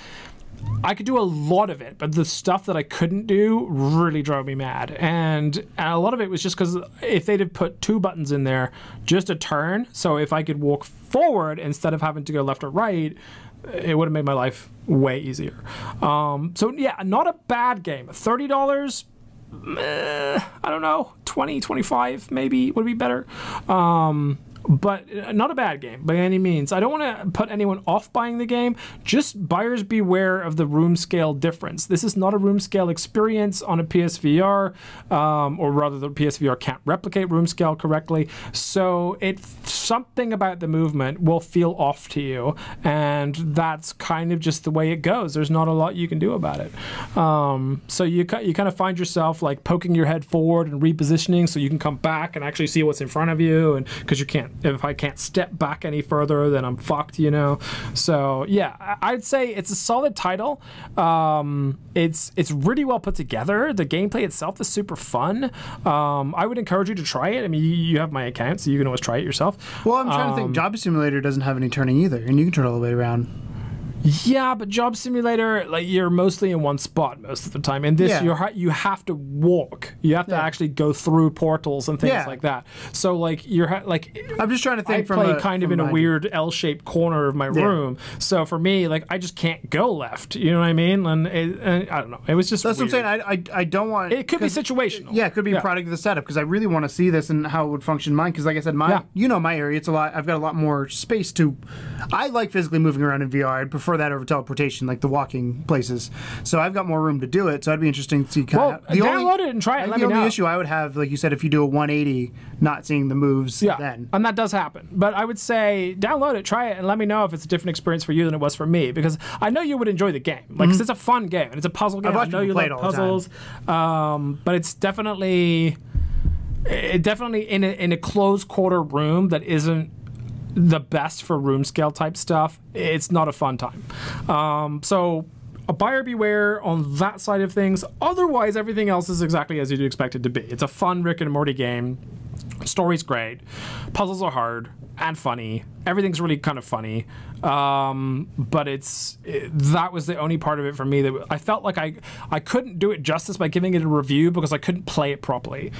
I could do a lot of it, but the stuff that I couldn't do really drove me mad. And a lot of it was just because if they'd have put 2 buttons in there, just a turn, so if I could walk forward instead of having to go left or right, it would have made my life way easier. So yeah, not a bad game. $30, I don't know, 20, 25 maybe would be better. But not a bad game by any means. I don't want to put anyone off buying the game. Just buyers beware of the room scale difference. This is not a room scale experience on a PSVR, or rather the PSVR can't replicate room scale correctly. So something about the movement will feel off to you, and that's kind of just the way it goes. There's not a lot you can do about it. So you kind of find yourself like poking your head forward and repositioning so you can come back and actually see what's in front of you, and because you can't. If I can't step back any further, then I'm fucked, you know? So, yeah, I'd say it's a solid title. It's really well put together. The gameplay itself is super fun. I would encourage you to try it. I mean, you have my account, so you can always try it yourself. Well, I'm trying to think. Job Simulator doesn't have any turning either, and you can turn all the way around. Yeah, but Job Simulator, like, you're mostly in one spot most of the time. In this, you have to walk. You have to actually go through portals and things like that. So, like, I'm just trying to think. I play kind of in a weird L-shaped corner of my room. So for me, like, I just can't go left. You know what I mean? And I don't know. It was just that's weird. what I'm saying. I don't want. It could be situational. Yeah, it could be a product of the setup because I really want to see this and how it would function in mine. Because like I said, my area, it's a lot. I've got a lot more space to. I like physically moving around in VR. I'd prefer that over teleportation, like the walking places. So I've got more room to do it. So it'd be interesting to see. Download it and try it. The only issue I would have, like you said, if you do a 180, not seeing the moves. Then and that does happen. But I would say download it, try it, and let me know if it's a different experience for you than it was for me. Because I know you would enjoy the game. Like, 'cause it's a fun game and it's a puzzle game. I know you like puzzles, but it's definitely in a closed quarter room that isn't the best for room scale type stuff. It's not a fun time. So a buyer beware on that side of things. Otherwise, everything else is exactly as you'd expect it to be. It's a fun Rick and Morty game. Story's great. Puzzles are hard and funny. Everything's really kind of funny. But that was the only part of it for me that I felt like I couldn't do it justice by giving it a review because I couldn't play it properly.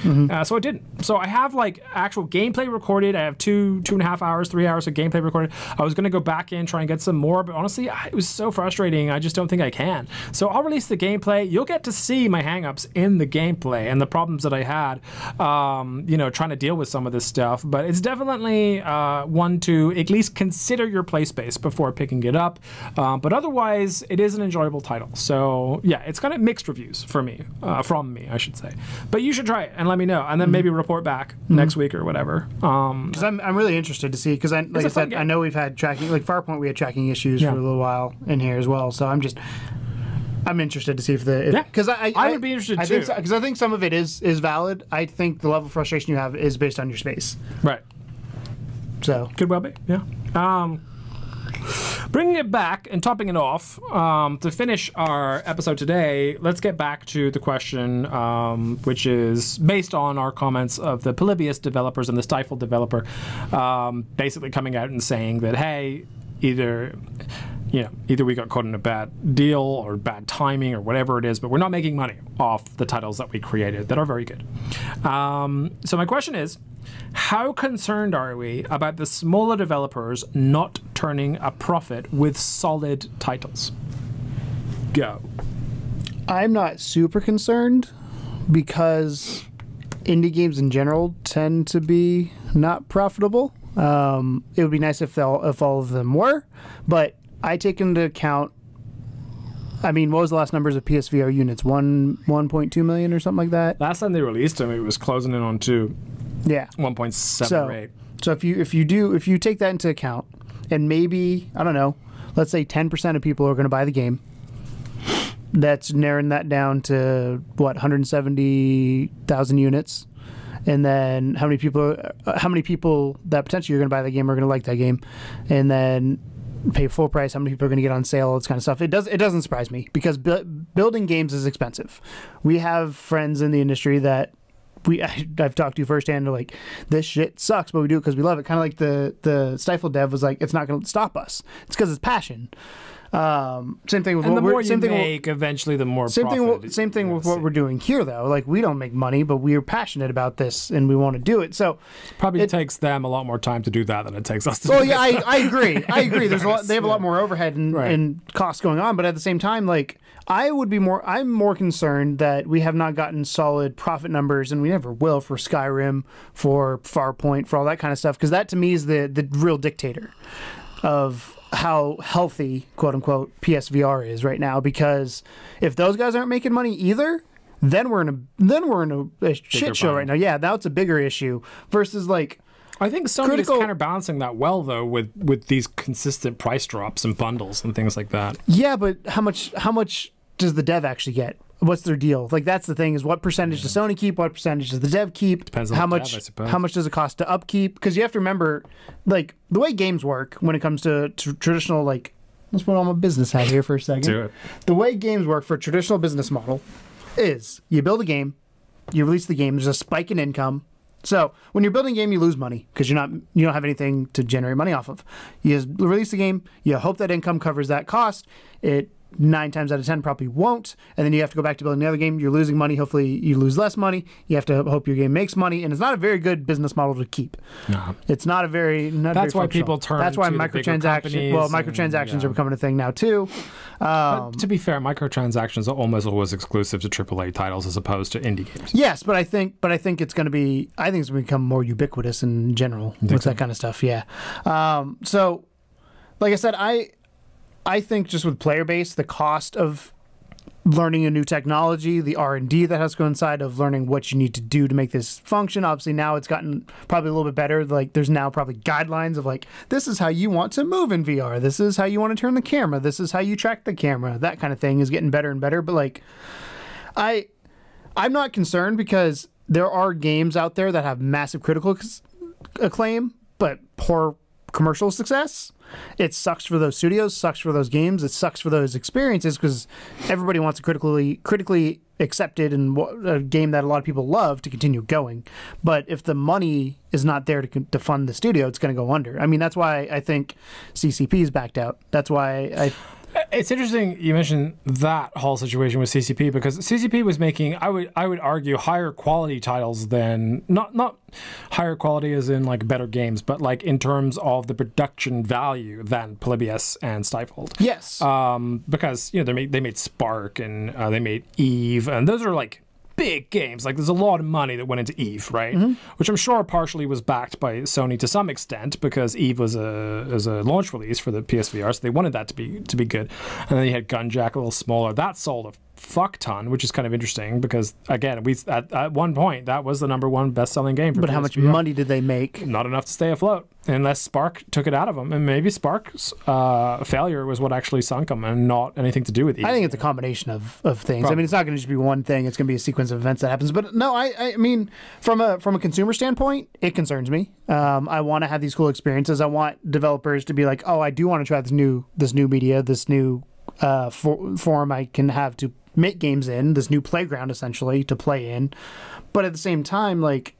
So I didn't. So I have like actual gameplay recorded. I have 2.5 hours, 3 hours of gameplay recorded. I was going to go back in, try and get some more, but honestly, it was so frustrating. I just don't think I can. So I'll release the gameplay. You'll get to see my hangups in the gameplay and the problems that I had, trying to deal with some of this stuff. But it's definitely one to at least consider your play space before picking it up, but otherwise it is an enjoyable title. So yeah, it's kind of mixed reviews for me, from me I should say, but you should try it and let me know, and then maybe report back next week or whatever, because I'm really interested to see, because like I said, I know we've had tracking, like Farpoint, we had tracking issues for a little while in here as well, so I'm interested to see because I would be interested too, because I think some of it is valid. I think the level of frustration you have is based on your space, right? So could well be, Bringing it back and topping it off, to finish our episode today, let's get back to the question, which is based on our comments of the Polybius developers and the Stifle developer, basically coming out and saying that, hey, either we got caught in a bad deal or bad timing or whatever it is, but we're not making money off the titles that we created that are very good. So my question is, how concerned are we about the smaller developers not turning a profit with solid titles? Go. I'm not super concerned because indie games in general tend to be not profitable. It would be nice if all of them were, but I take into account, I mean, what was the last numbers of PSVR units? 1.2 million or something like that? Last time they released them, it was closing in on 1.78. So if you take that into account, and maybe, I don't know, let's say 10% of people are going to buy the game, that's narrowing that down to, 170,000 units. And then how many people that potentially are going to buy the game are going to like that game, and then pay full price, how many people are going to get on sale, all this kind of stuff. It doesn't surprise me, because building games is expensive. We have friends in the industry that I've talked to firsthand. They're like, this shit sucks, but we do it because we love it. Kind of like the Stifle dev was like, it's not going to stop us. It's because it's passion. Same thing with and what the more you make, eventually the more profit. Same thing with what we're doing here, though. Like, we don't make money, but we're passionate about this and we want to do it. So probably takes them a lot more time to do that than it takes us to do it. Yeah, I agree. There's they have a lot more overhead and costs going on, but at the same time, like, I'm more concerned that we have not gotten solid profit numbers, and we never will, for Skyrim, for Farpoint, for all that kind of stuff, because that to me is the real dictator of how healthy, quote unquote, PSVR is right now. Because if those guys aren't making money either, then we're in a shit show right now. Yeah, that's a bigger issue versus, like, I think Sony is counterbalancing that well, though, with these consistent price drops and bundles and things like that. Yeah, but how much does the dev actually get? What's their deal? Like, that's the thing, is what percentage does Sony keep? What percentage does the dev keep? Depends on how the much dev, I suppose. How much does it cost to upkeep? Because you have to remember, like, the way games work when it comes to traditional, like, let's put on my business hat here for a second. Do it. The way games work for a traditional business model is you build a game, you release the game, there's a spike in income, So when you're building a game, you lose money because you don't have anything to generate money off of. You release the game, you hope that income covers that cost. It 9 times out of 10 probably won't, and then you have to go back to building the other game. You're losing money. Hopefully you lose less money. You have to hope your game makes money, and it's not a very good business model to keep. No. It's not a very That's why people turn. That's why to microtransactions. Well, microtransactions are becoming a thing now too. But to be fair, microtransactions are almost always exclusive to AAA titles as opposed to indie games. Yes, but I think it's going to be. I think it's going to become more ubiquitous in general with that kind of stuff. Yeah. So, like I said, I think just with player base, the cost of learning a new technology, the R&D that has to go inside of learning what you need to do to make this function. Obviously, now it's gotten probably a little bit better. Like, there's now probably guidelines of like, this is how you want to move in VR. This is how you want to turn the camera. This is how you track the camera. That kind of thing is getting better and better. But like, I'm not concerned because there are games out there that have massive critical acclaim, but poor commercial success. It sucks for those studios, sucks for those games, it sucks for those experiences because everybody wants a critically accepted and a game that a lot of people love to continue going. But if the money is not there to fund the studio, it's going to go under. I mean, that's why I think CCP's backed out. That's why It's interesting you mentioned that whole situation with CCP because CCP was making, I would argue, higher quality titles than not higher quality as in like better games, but like in terms of the production value than Polybius and Stifled. Yes. Because they made Spark and they made Eve, and those are like big games. Like, there's a lot of money that went into Eve, right? Mm-hmm. Which I'm sure partially was backed by Sony to some extent because Eve was a launch release for the PSVR, so they wanted that to be good. And then you had Gunjack, a little smaller. That sold a fuck ton, which is kind of interesting because again, at one point that was the #1 best-selling game for But PSVR. How much money did they make? Not enough to stay afloat, unless Spark took it out of them, and maybe Spark's failure was what actually sunk them, and not anything to do with Eve. I think it's a combination of things. Probably. I mean, it's not going to just be one thing. It's going to be a sequence of events that happens. But no, I mean, from a consumer standpoint, it concerns me. I want to have these cool experiences. I want developers to be like, oh, I do want to try this new media, this new forum I can have to make games in, this new playground essentially to play in. But at the same time, like,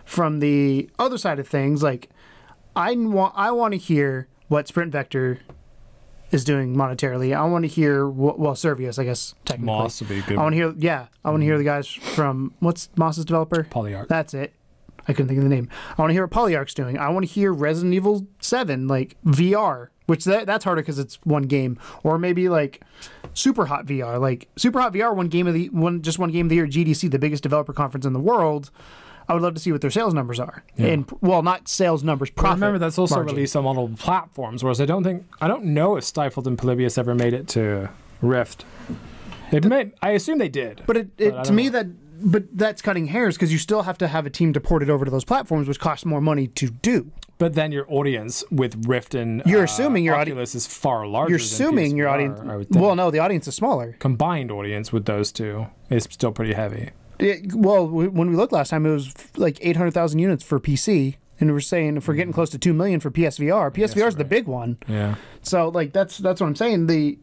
from the other side of things, like, I want to hear what Sprint Vector is doing monetarily. I want to hear Servius, I guess technically. Moss would be good. I want to hear the guys from what's Moss's developer? Polyarc. That's it. I couldn't think of the name. I want to hear what Polyarc's doing. I want to hear Resident Evil 7 like VR, which that's harder because it's one game, or maybe like Superhot VR. Like Superhot VR won game of the year GDC, the biggest developer conference in the world. I would love to see what their sales numbers are. Yeah. And well, not sales numbers, profit. Remember, that's also margin. released on multiple platforms. Whereas I don't know if Stifled and Polybius ever made it to Rift. I assume they did. But that's cutting hairs because you still have to have a team to port it over to those platforms, which costs more money to do. But then your audience with Rift and you're assuming your Oculus is far larger. You're assuming than PSVR, your audience. Well, no, the audience is smaller. Combined audience with those two is still pretty heavy. When we looked last time, it was like 800,000 units for PC, and we're saying if we're getting close to 2 million for PSVR. PSVR is the big one. Yeah. So like that's what I'm saying.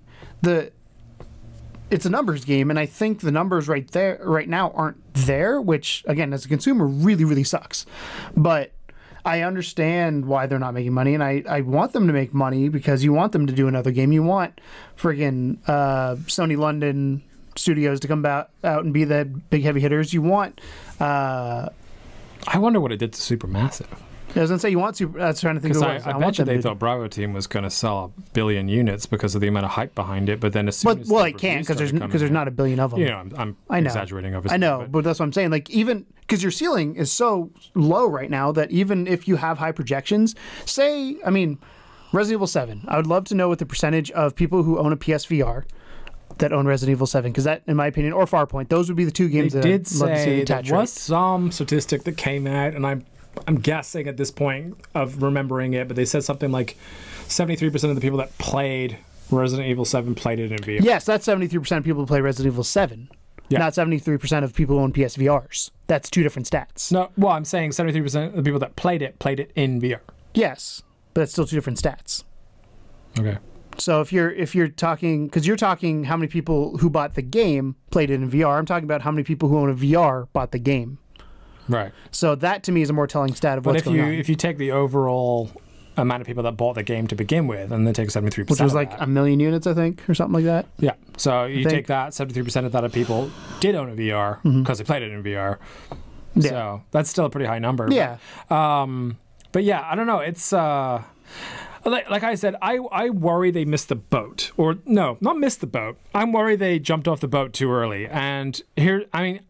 It's a numbers game, and I think the numbers right now aren't there, which again, as a consumer, really, really sucks. But I understand why they're not making money, and I want them to make money because you want them to do another game. You want friggin' Sony London Studios to come out and be the big heavy hitters. You want... I wonder what it did to Supermassive. I was going to say, you want Super... I was trying to think of what I bet you they thought Bravo Team was going to sell 1 billion units because of the amount of hype behind it, but then as soon as... Well, it can't because there's not 1 billion of them. You know, I'm exaggerating, obviously. I know, but that's what I'm saying. Like, even... Because your ceiling is so low right now that even if you have high projections, Resident Evil 7, I would love to know what the percentage of people who own a PSVR that own Resident Evil 7, because that, in my opinion, or Farpoint, those would be the two games that I'd love to see the attach rate. There was some statistic that came out, and I'm guessing at this point of remembering it, but they said something like 73% of the people that played Resident Evil 7 played it in VR. Yes, that's 73% of people who play Resident Evil 7. Yeah. Not 73% of people who own PSVRs. That's two different stats. No, well, I'm saying 73% of the people that played it in VR. Yes, but that's still two different stats. Okay. So if you're talking, because you're talking how many people who bought the game played it in VR, I'm talking about how many people who own a VR bought the game. Right. So that to me is a more telling stat of what's going on. But if you take the overall amount of people that bought the game to begin with, and then take 73%, which was like that, 1 million units, I think, or something like that. Yeah. So you take that, 73% of that of people did own a VR because they played it in VR. Yeah. So that's still a pretty high number. Yeah. But yeah, I don't know. It's like I said, I worry they missed the boat. Or no, not missed the boat. I'm worried they jumped off the boat too early. And here, I mean,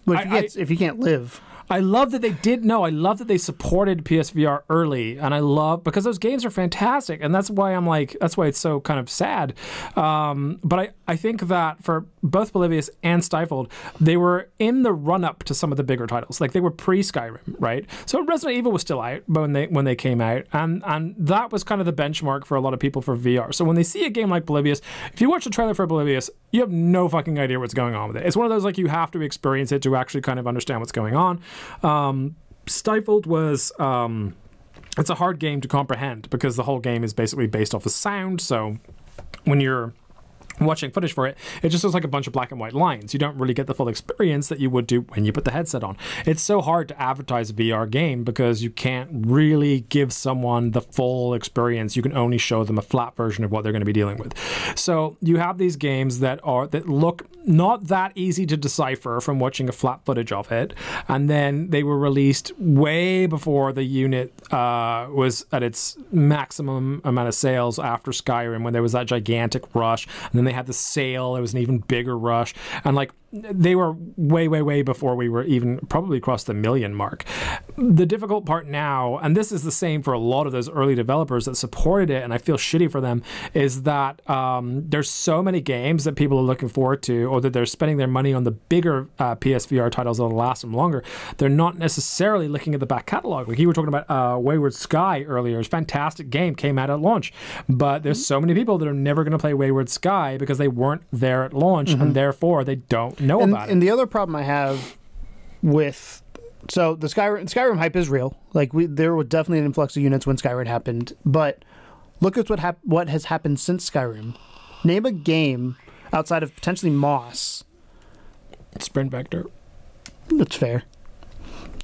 But if you can't live. I love that they did. No, I love that they supported PSVR early, and I love because those games are fantastic, and that's why it's so kind of sad. But I think that for both Oblivious and Stifled, they were in the run up to some of the bigger titles. Like they were pre Skyrim, right? So Resident Evil was still out when they came out, and that was kind of the benchmark for a lot of people for VR. So when they see a game like Oblivious, if you watch the trailer for Oblivious, you have no fucking idea what's going on with it. It's one of those like you have to experience it to actually kind of understand what's going on. Stifled was it's a hard game to comprehend because the whole game is basically based off of sound. So when you're watching footage for it, it just looks like a bunch of black and white lines. You don't really get the full experience that you would do when you put the headset on. It's so hard to advertise a VR game because you can't really give someone the full experience. You can only show them a flat version of what they're going to be dealing with. So you have these games that look not that easy to decipher from watching a flat footage of it, and then they were released way before the unit was at its maximum amount of sales after Skyrim, when there was that gigantic rush, and then they had the sale. It was an even bigger rush, and like they were way before we were even probably across the million mark. The difficult part now, and this is the same for a lot of those early developers that supported it, and I feel shitty for them, is that there's so many games that people are looking forward to, or that they're spending their money on the bigger PSVR titles that'll last them longer. They're not necessarily looking at the back catalog. Like you were talking about Wayward Sky earlier. It's a fantastic game, came out at launch, but there's so many people that are never going to play Wayward Sky because they weren't there at launch, and therefore they don't know about it. And the other problem I have with the Skyrim hype is real. Like there was definitely an influx of units when Skyrim happened, but look at what has happened since Skyrim. Name a game outside of potentially Moss. Sprint Vector. That's fair.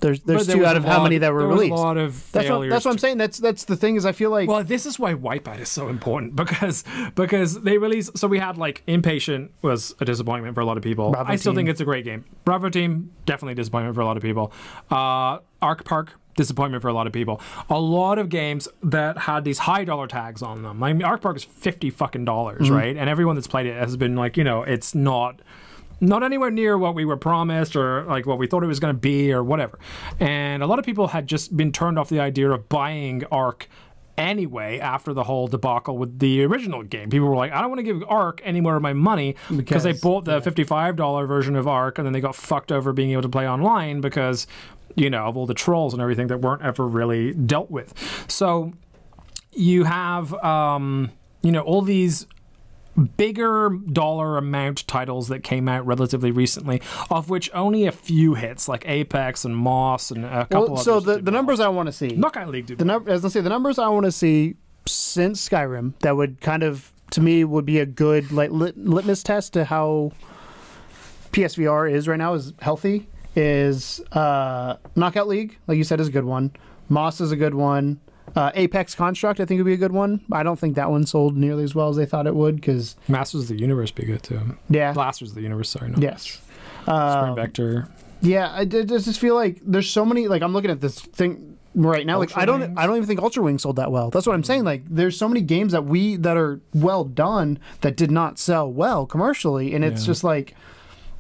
There's two out of how many that were released. There was a lot of failures. That's what I'm saying. That's the thing is I feel like... Well, this is why Wipeout is so important because they released... So we had like Impatient was a disappointment for a lot of people. Bravo I still Team. think it's a great game. Bravo Team, definitely disappointment for a lot of people. Arc Park, disappointment for a lot of people. A lot of games that had these high dollar tags on them. I mean, Arc Park is $50 fucking, right? And everyone that's played it has been like, it's not anywhere near what we were promised or like what we thought it was going to be or whatever. And a lot of people had just been turned off the idea of buying Arc anyway after the whole debacle with the original game. People were like, I don't want to give Arc any more of my money because they bought the $55 version of Arc and then they got fucked over being able to play online because, of all the trolls and everything that weren't ever really dealt with. So you have, all these bigger dollar amount titles that came out relatively recently, of which only a few hits, like Apex and Moss and a couple others. So the numbers I want to see... Knockout League did the numbers I want to see since Skyrim that would kind of, to me, would be a good like litmus test to how PSVR is right now, is healthy, is Knockout League, like you said, is a good one. Moss is a good one. Apex Construct, I think, would be a good one. I don't think that one sold nearly as well as they thought it would, because... Masters of the Universe be good, too. Yeah. Blasters of the Universe, sorry. No. Yes. Sprint Vector. Yeah, I just feel like there's so many... Like, I'm looking at this thing right now. Like, I don't even think Ultra Wings sold that well. That's what I'm saying. Like, there's so many games that are well done that did not sell well commercially, and it's just like...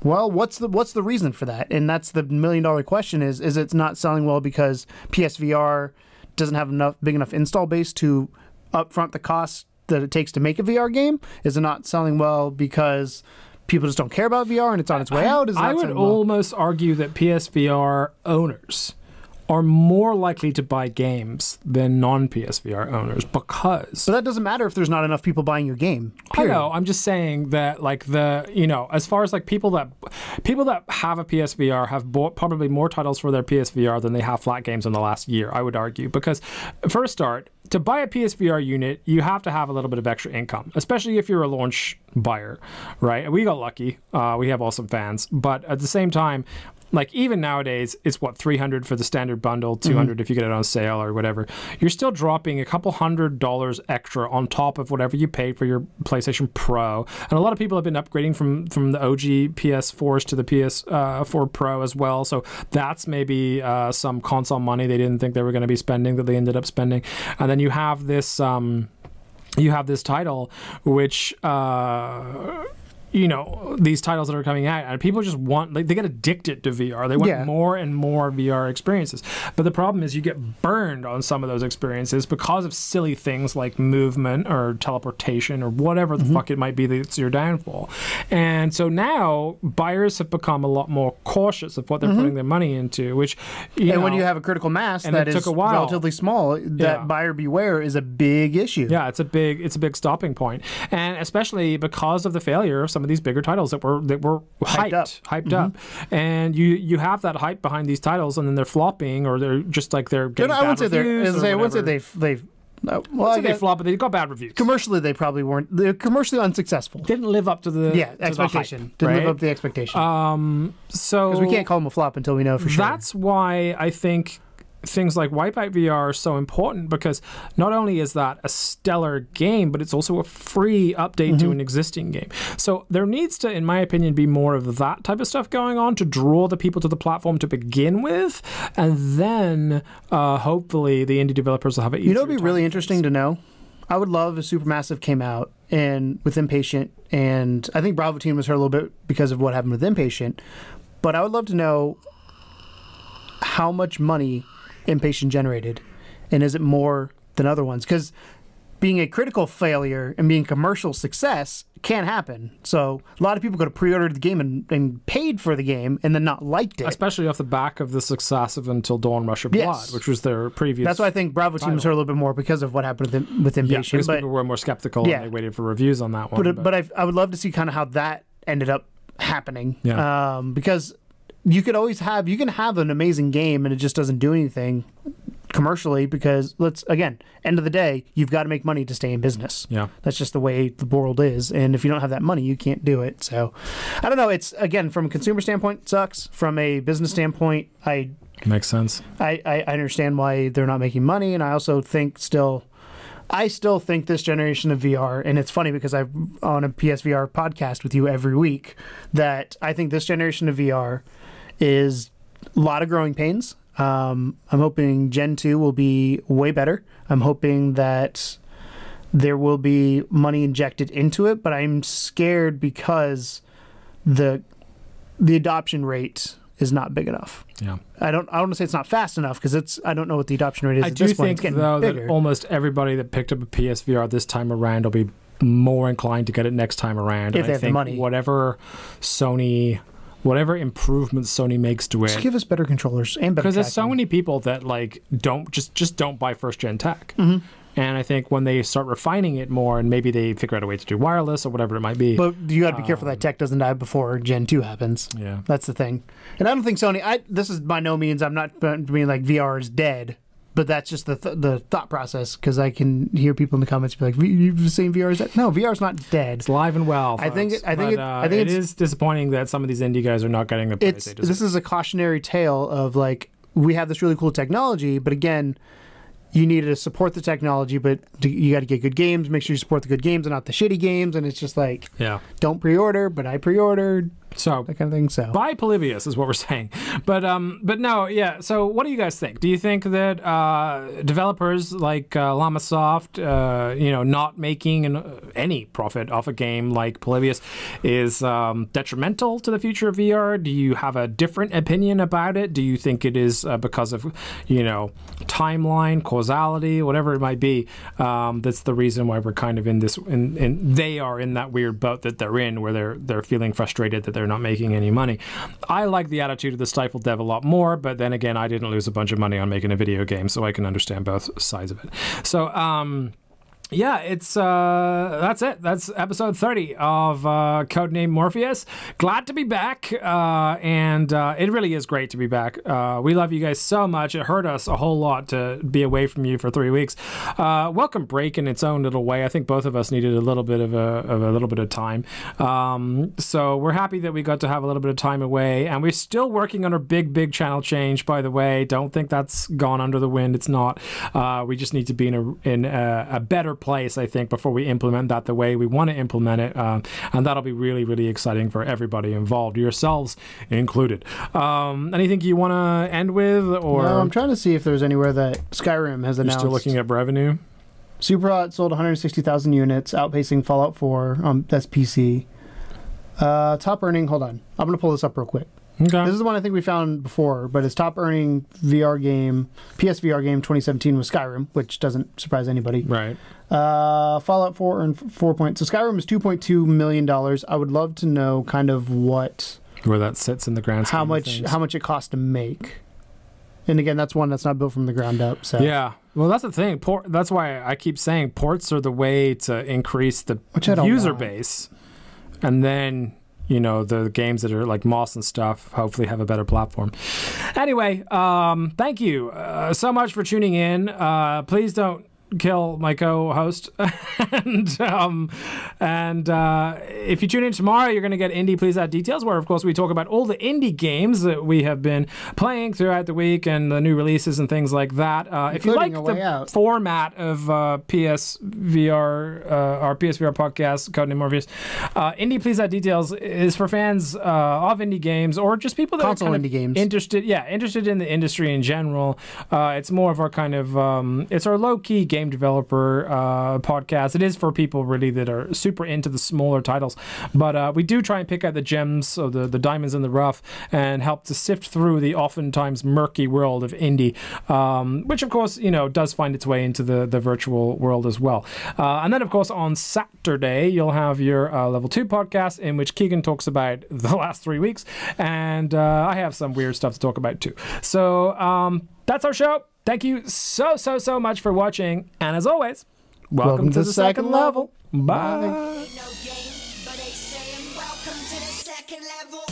Well, what's the reason for that? And that's the $1 million question: is it's not selling well because PSVR doesn't have big enough install base to upfront the cost that it takes to make a VR game? Is it not selling well because people just don't care about VR and it's on its way out? I would almost argue that PSVR owners are more likely to buy games than non-PSVR owners because... But that doesn't matter if there's not enough people buying your game. Period. I know. I'm just saying that, like, as far as, like, people that have a PSVR have bought probably more titles for their PSVR than they have flat games in the last year, I would argue. Because, for a start, to buy a PSVR unit, you have to have a little bit of extra income, especially if you're a launch buyer, right? We got lucky. We have awesome fans. But at the same time, like even nowadays, it's what, $300 for the standard bundle, $200 if you get it on sale or whatever. You're still dropping a couple $100 extra on top of whatever you paid for your PlayStation Pro. And a lot of people have been upgrading from the OG PS4s to the PS4 Pro as well. So that's maybe some console money they didn't think they were going to be spending that they ended up spending. And then you have this title which these titles that are coming out, and people just want, like, they get addicted to VR. They want more and more VR experiences. But the problem is you get burned on some of those experiences because of silly things like movement or teleportation or whatever the fuck it might be that's your downfall. And so now buyers have become a lot more cautious of what they're putting their money into, which, when you have a critical mass that is relatively small, that buyer beware is a big issue. Yeah, it's a big stopping point. And especially because of the failure of some of these bigger titles that were hyped up, and you have that hype behind these titles, and then they're flopping, or they're just like they're getting bad reviews. I wouldn't say they've they flopped, but they got bad reviews. Commercially, they probably weren't. They're commercially unsuccessful. Didn't live up to the expectation. Hype, Didn't right? live up to the expectation. So because we can't call them a flop until we know for sure. That's why I think things like Wipeout VR are so important, because not only is that a stellar game, but it's also a free update to an existing game. So there needs to, in my opinion, be more of that type of stuff going on to draw the people to the platform to begin with, and then hopefully the indie developers will have it easier. You know, it'd be really interesting to know. I would love if Supermassive came out and with Impatient, and I think Bravo Team was hurt a little bit because of what happened with Impatient, but I would love to know how much money Impatient generated, and is it more than other ones? Because being a critical failure and being commercial success can happen. So a lot of people could have pre-ordered the game and paid for the game and then not liked it. Especially off the back of the success of Until Dawn Rush of Blood, which was their previous. That's why I think Bravo Team was hurt a little bit more because of what happened with Impatient. Yeah, because people were more skeptical and they waited for reviews on that one. But I would love to see kind of how that ended up happening. Yeah. Because you can have an amazing game and it just doesn't do anything commercially, because end of the day, you've got to make money to stay in business. Yeah. That's just the way the world is. And if you don't have that money, you can't do it. So I don't know. It's, again, from a consumer standpoint, it sucks. From a business standpoint, makes sense. I understand why they're not making money. And I also think I still think this generation of VR, and it's funny because I'm on a PSVR podcast with you every week, that I think this generation of VR is a lot of growing pains. I'm hoping Gen 2 will be way better. I'm hoping that there will be money injected into it, but I'm scared because the adoption rate is not big enough. Yeah. I don't want to say it's not fast enough, because I don't know what the adoption rate is I at this point. do It's think, getting though, bigger. that almost everybody that picked up a PSVR this time around will be more inclined to get it next time around. If they have the money. Whatever improvements Sony makes to it, just give us better controllers and better. Because there's so many people that don't buy first gen tech. And I think when they start refining it more, and maybe they figure out a way to do wireless or whatever it might be. But you got to be careful that tech doesn't die before Gen 2 happens. Yeah, that's the thing. And I don't think Sony. This is by no means. I'm not being like VR is dead. But that's just the thought process, because I can hear people in the comments be like, "You've seen VR is dead?" No, VR is not dead. It's live and well. Folks. I think it is disappointing that some of these indie guys are not getting the praise they deserve. This is a cautionary tale of, like, we have this really cool technology, but again, you need to support the technology, but you got to get good games. Make sure you support the good games and not the shitty games. And it's just like, don't pre-order, but I pre-ordered. So that kind of thing. So buy Polybius is what we're saying, but no, yeah. So what do you guys think? Do you think that developers like Llamasoft, not making any profit off a game like Polybius is detrimental to the future of VR? Do you have a different opinion about it? Do you think it is because of timeline, causality, whatever it might be? That's the reason why we're kind of in this. They are in that weird boat that they're in, where they're feeling frustrated that they're not making any money. I like the attitude of the stifled dev a lot more, but then again, I didn't lose a bunch of money on making a video game, so I can understand both sides of it. So yeah, it's that's it. That's episode 30 of Codename Morpheus. Glad to be back, and it really is great to be back. We love you guys so much. It hurt us a whole lot to be away from you for 3 weeks. Welcome break in its own little way. I think both of us needed a little bit of time. So we're happy that we got to have a little bit of time away, and we're still working on our big channel change. By the way, don't think that's gone under the wind. It's not. We just need to be in a better place, I think, before we implement that the way we want to implement it, and that'll be really exciting for everybody involved, yourselves included. Anything you want to end with? Or no, I'm trying to see if there's anywhere that Skyrim has announced. You're still looking at revenue. Superhot sold 160,000 units, outpacing Fallout 4. That's PC. Top earning. Hold on, I'm gonna pull this up real quick. Okay. This is the one I think we found before, but its top earning VR game, PSVR game 2017 was Skyrim, which doesn't surprise anybody. Right. Fallout 4 earned 4 points. So Skyrim is $2.2 million. I would love to know kind of where that sits in the grand scheme how much it costs to make. And again, that's one that's not built from the ground up. So yeah. Well, that's the thing. That's why I keep saying ports are the way to increase the user base. And then, you know, the games that are like Moss and stuff hopefully have a better platform. Anyway, thank you so much for tuning in. Please don't kill my co-host. and if you tune in tomorrow, you're going to get Indie Please Add Details, where of course we talk about all the indie games that we have been playing throughout the week and the new releases and things like that. If you like the format of PSVR, our PSVR podcast, Codename Morpheus, Indie Please Add Details is for fans of indie games, or just people that console are kind indie of games interested in the industry in general. It's more of our kind of it's our low-key game developer podcast. It is for people really that are super into the smaller titles, but we do try and pick out the gems, so the diamonds in the rough, and help to sift through the oftentimes murky world of indie, which of course, you know, does find its way into the virtual world as well. And then of course on Saturday you'll have your level 2 podcast, in which Keegan talks about the last 3 weeks, and I have some weird stuff to talk about too. So that's our show. Thank you so much for watching, and as always, welcome to the second level. Bye. Ain't no game, but they saying welcome to the second level.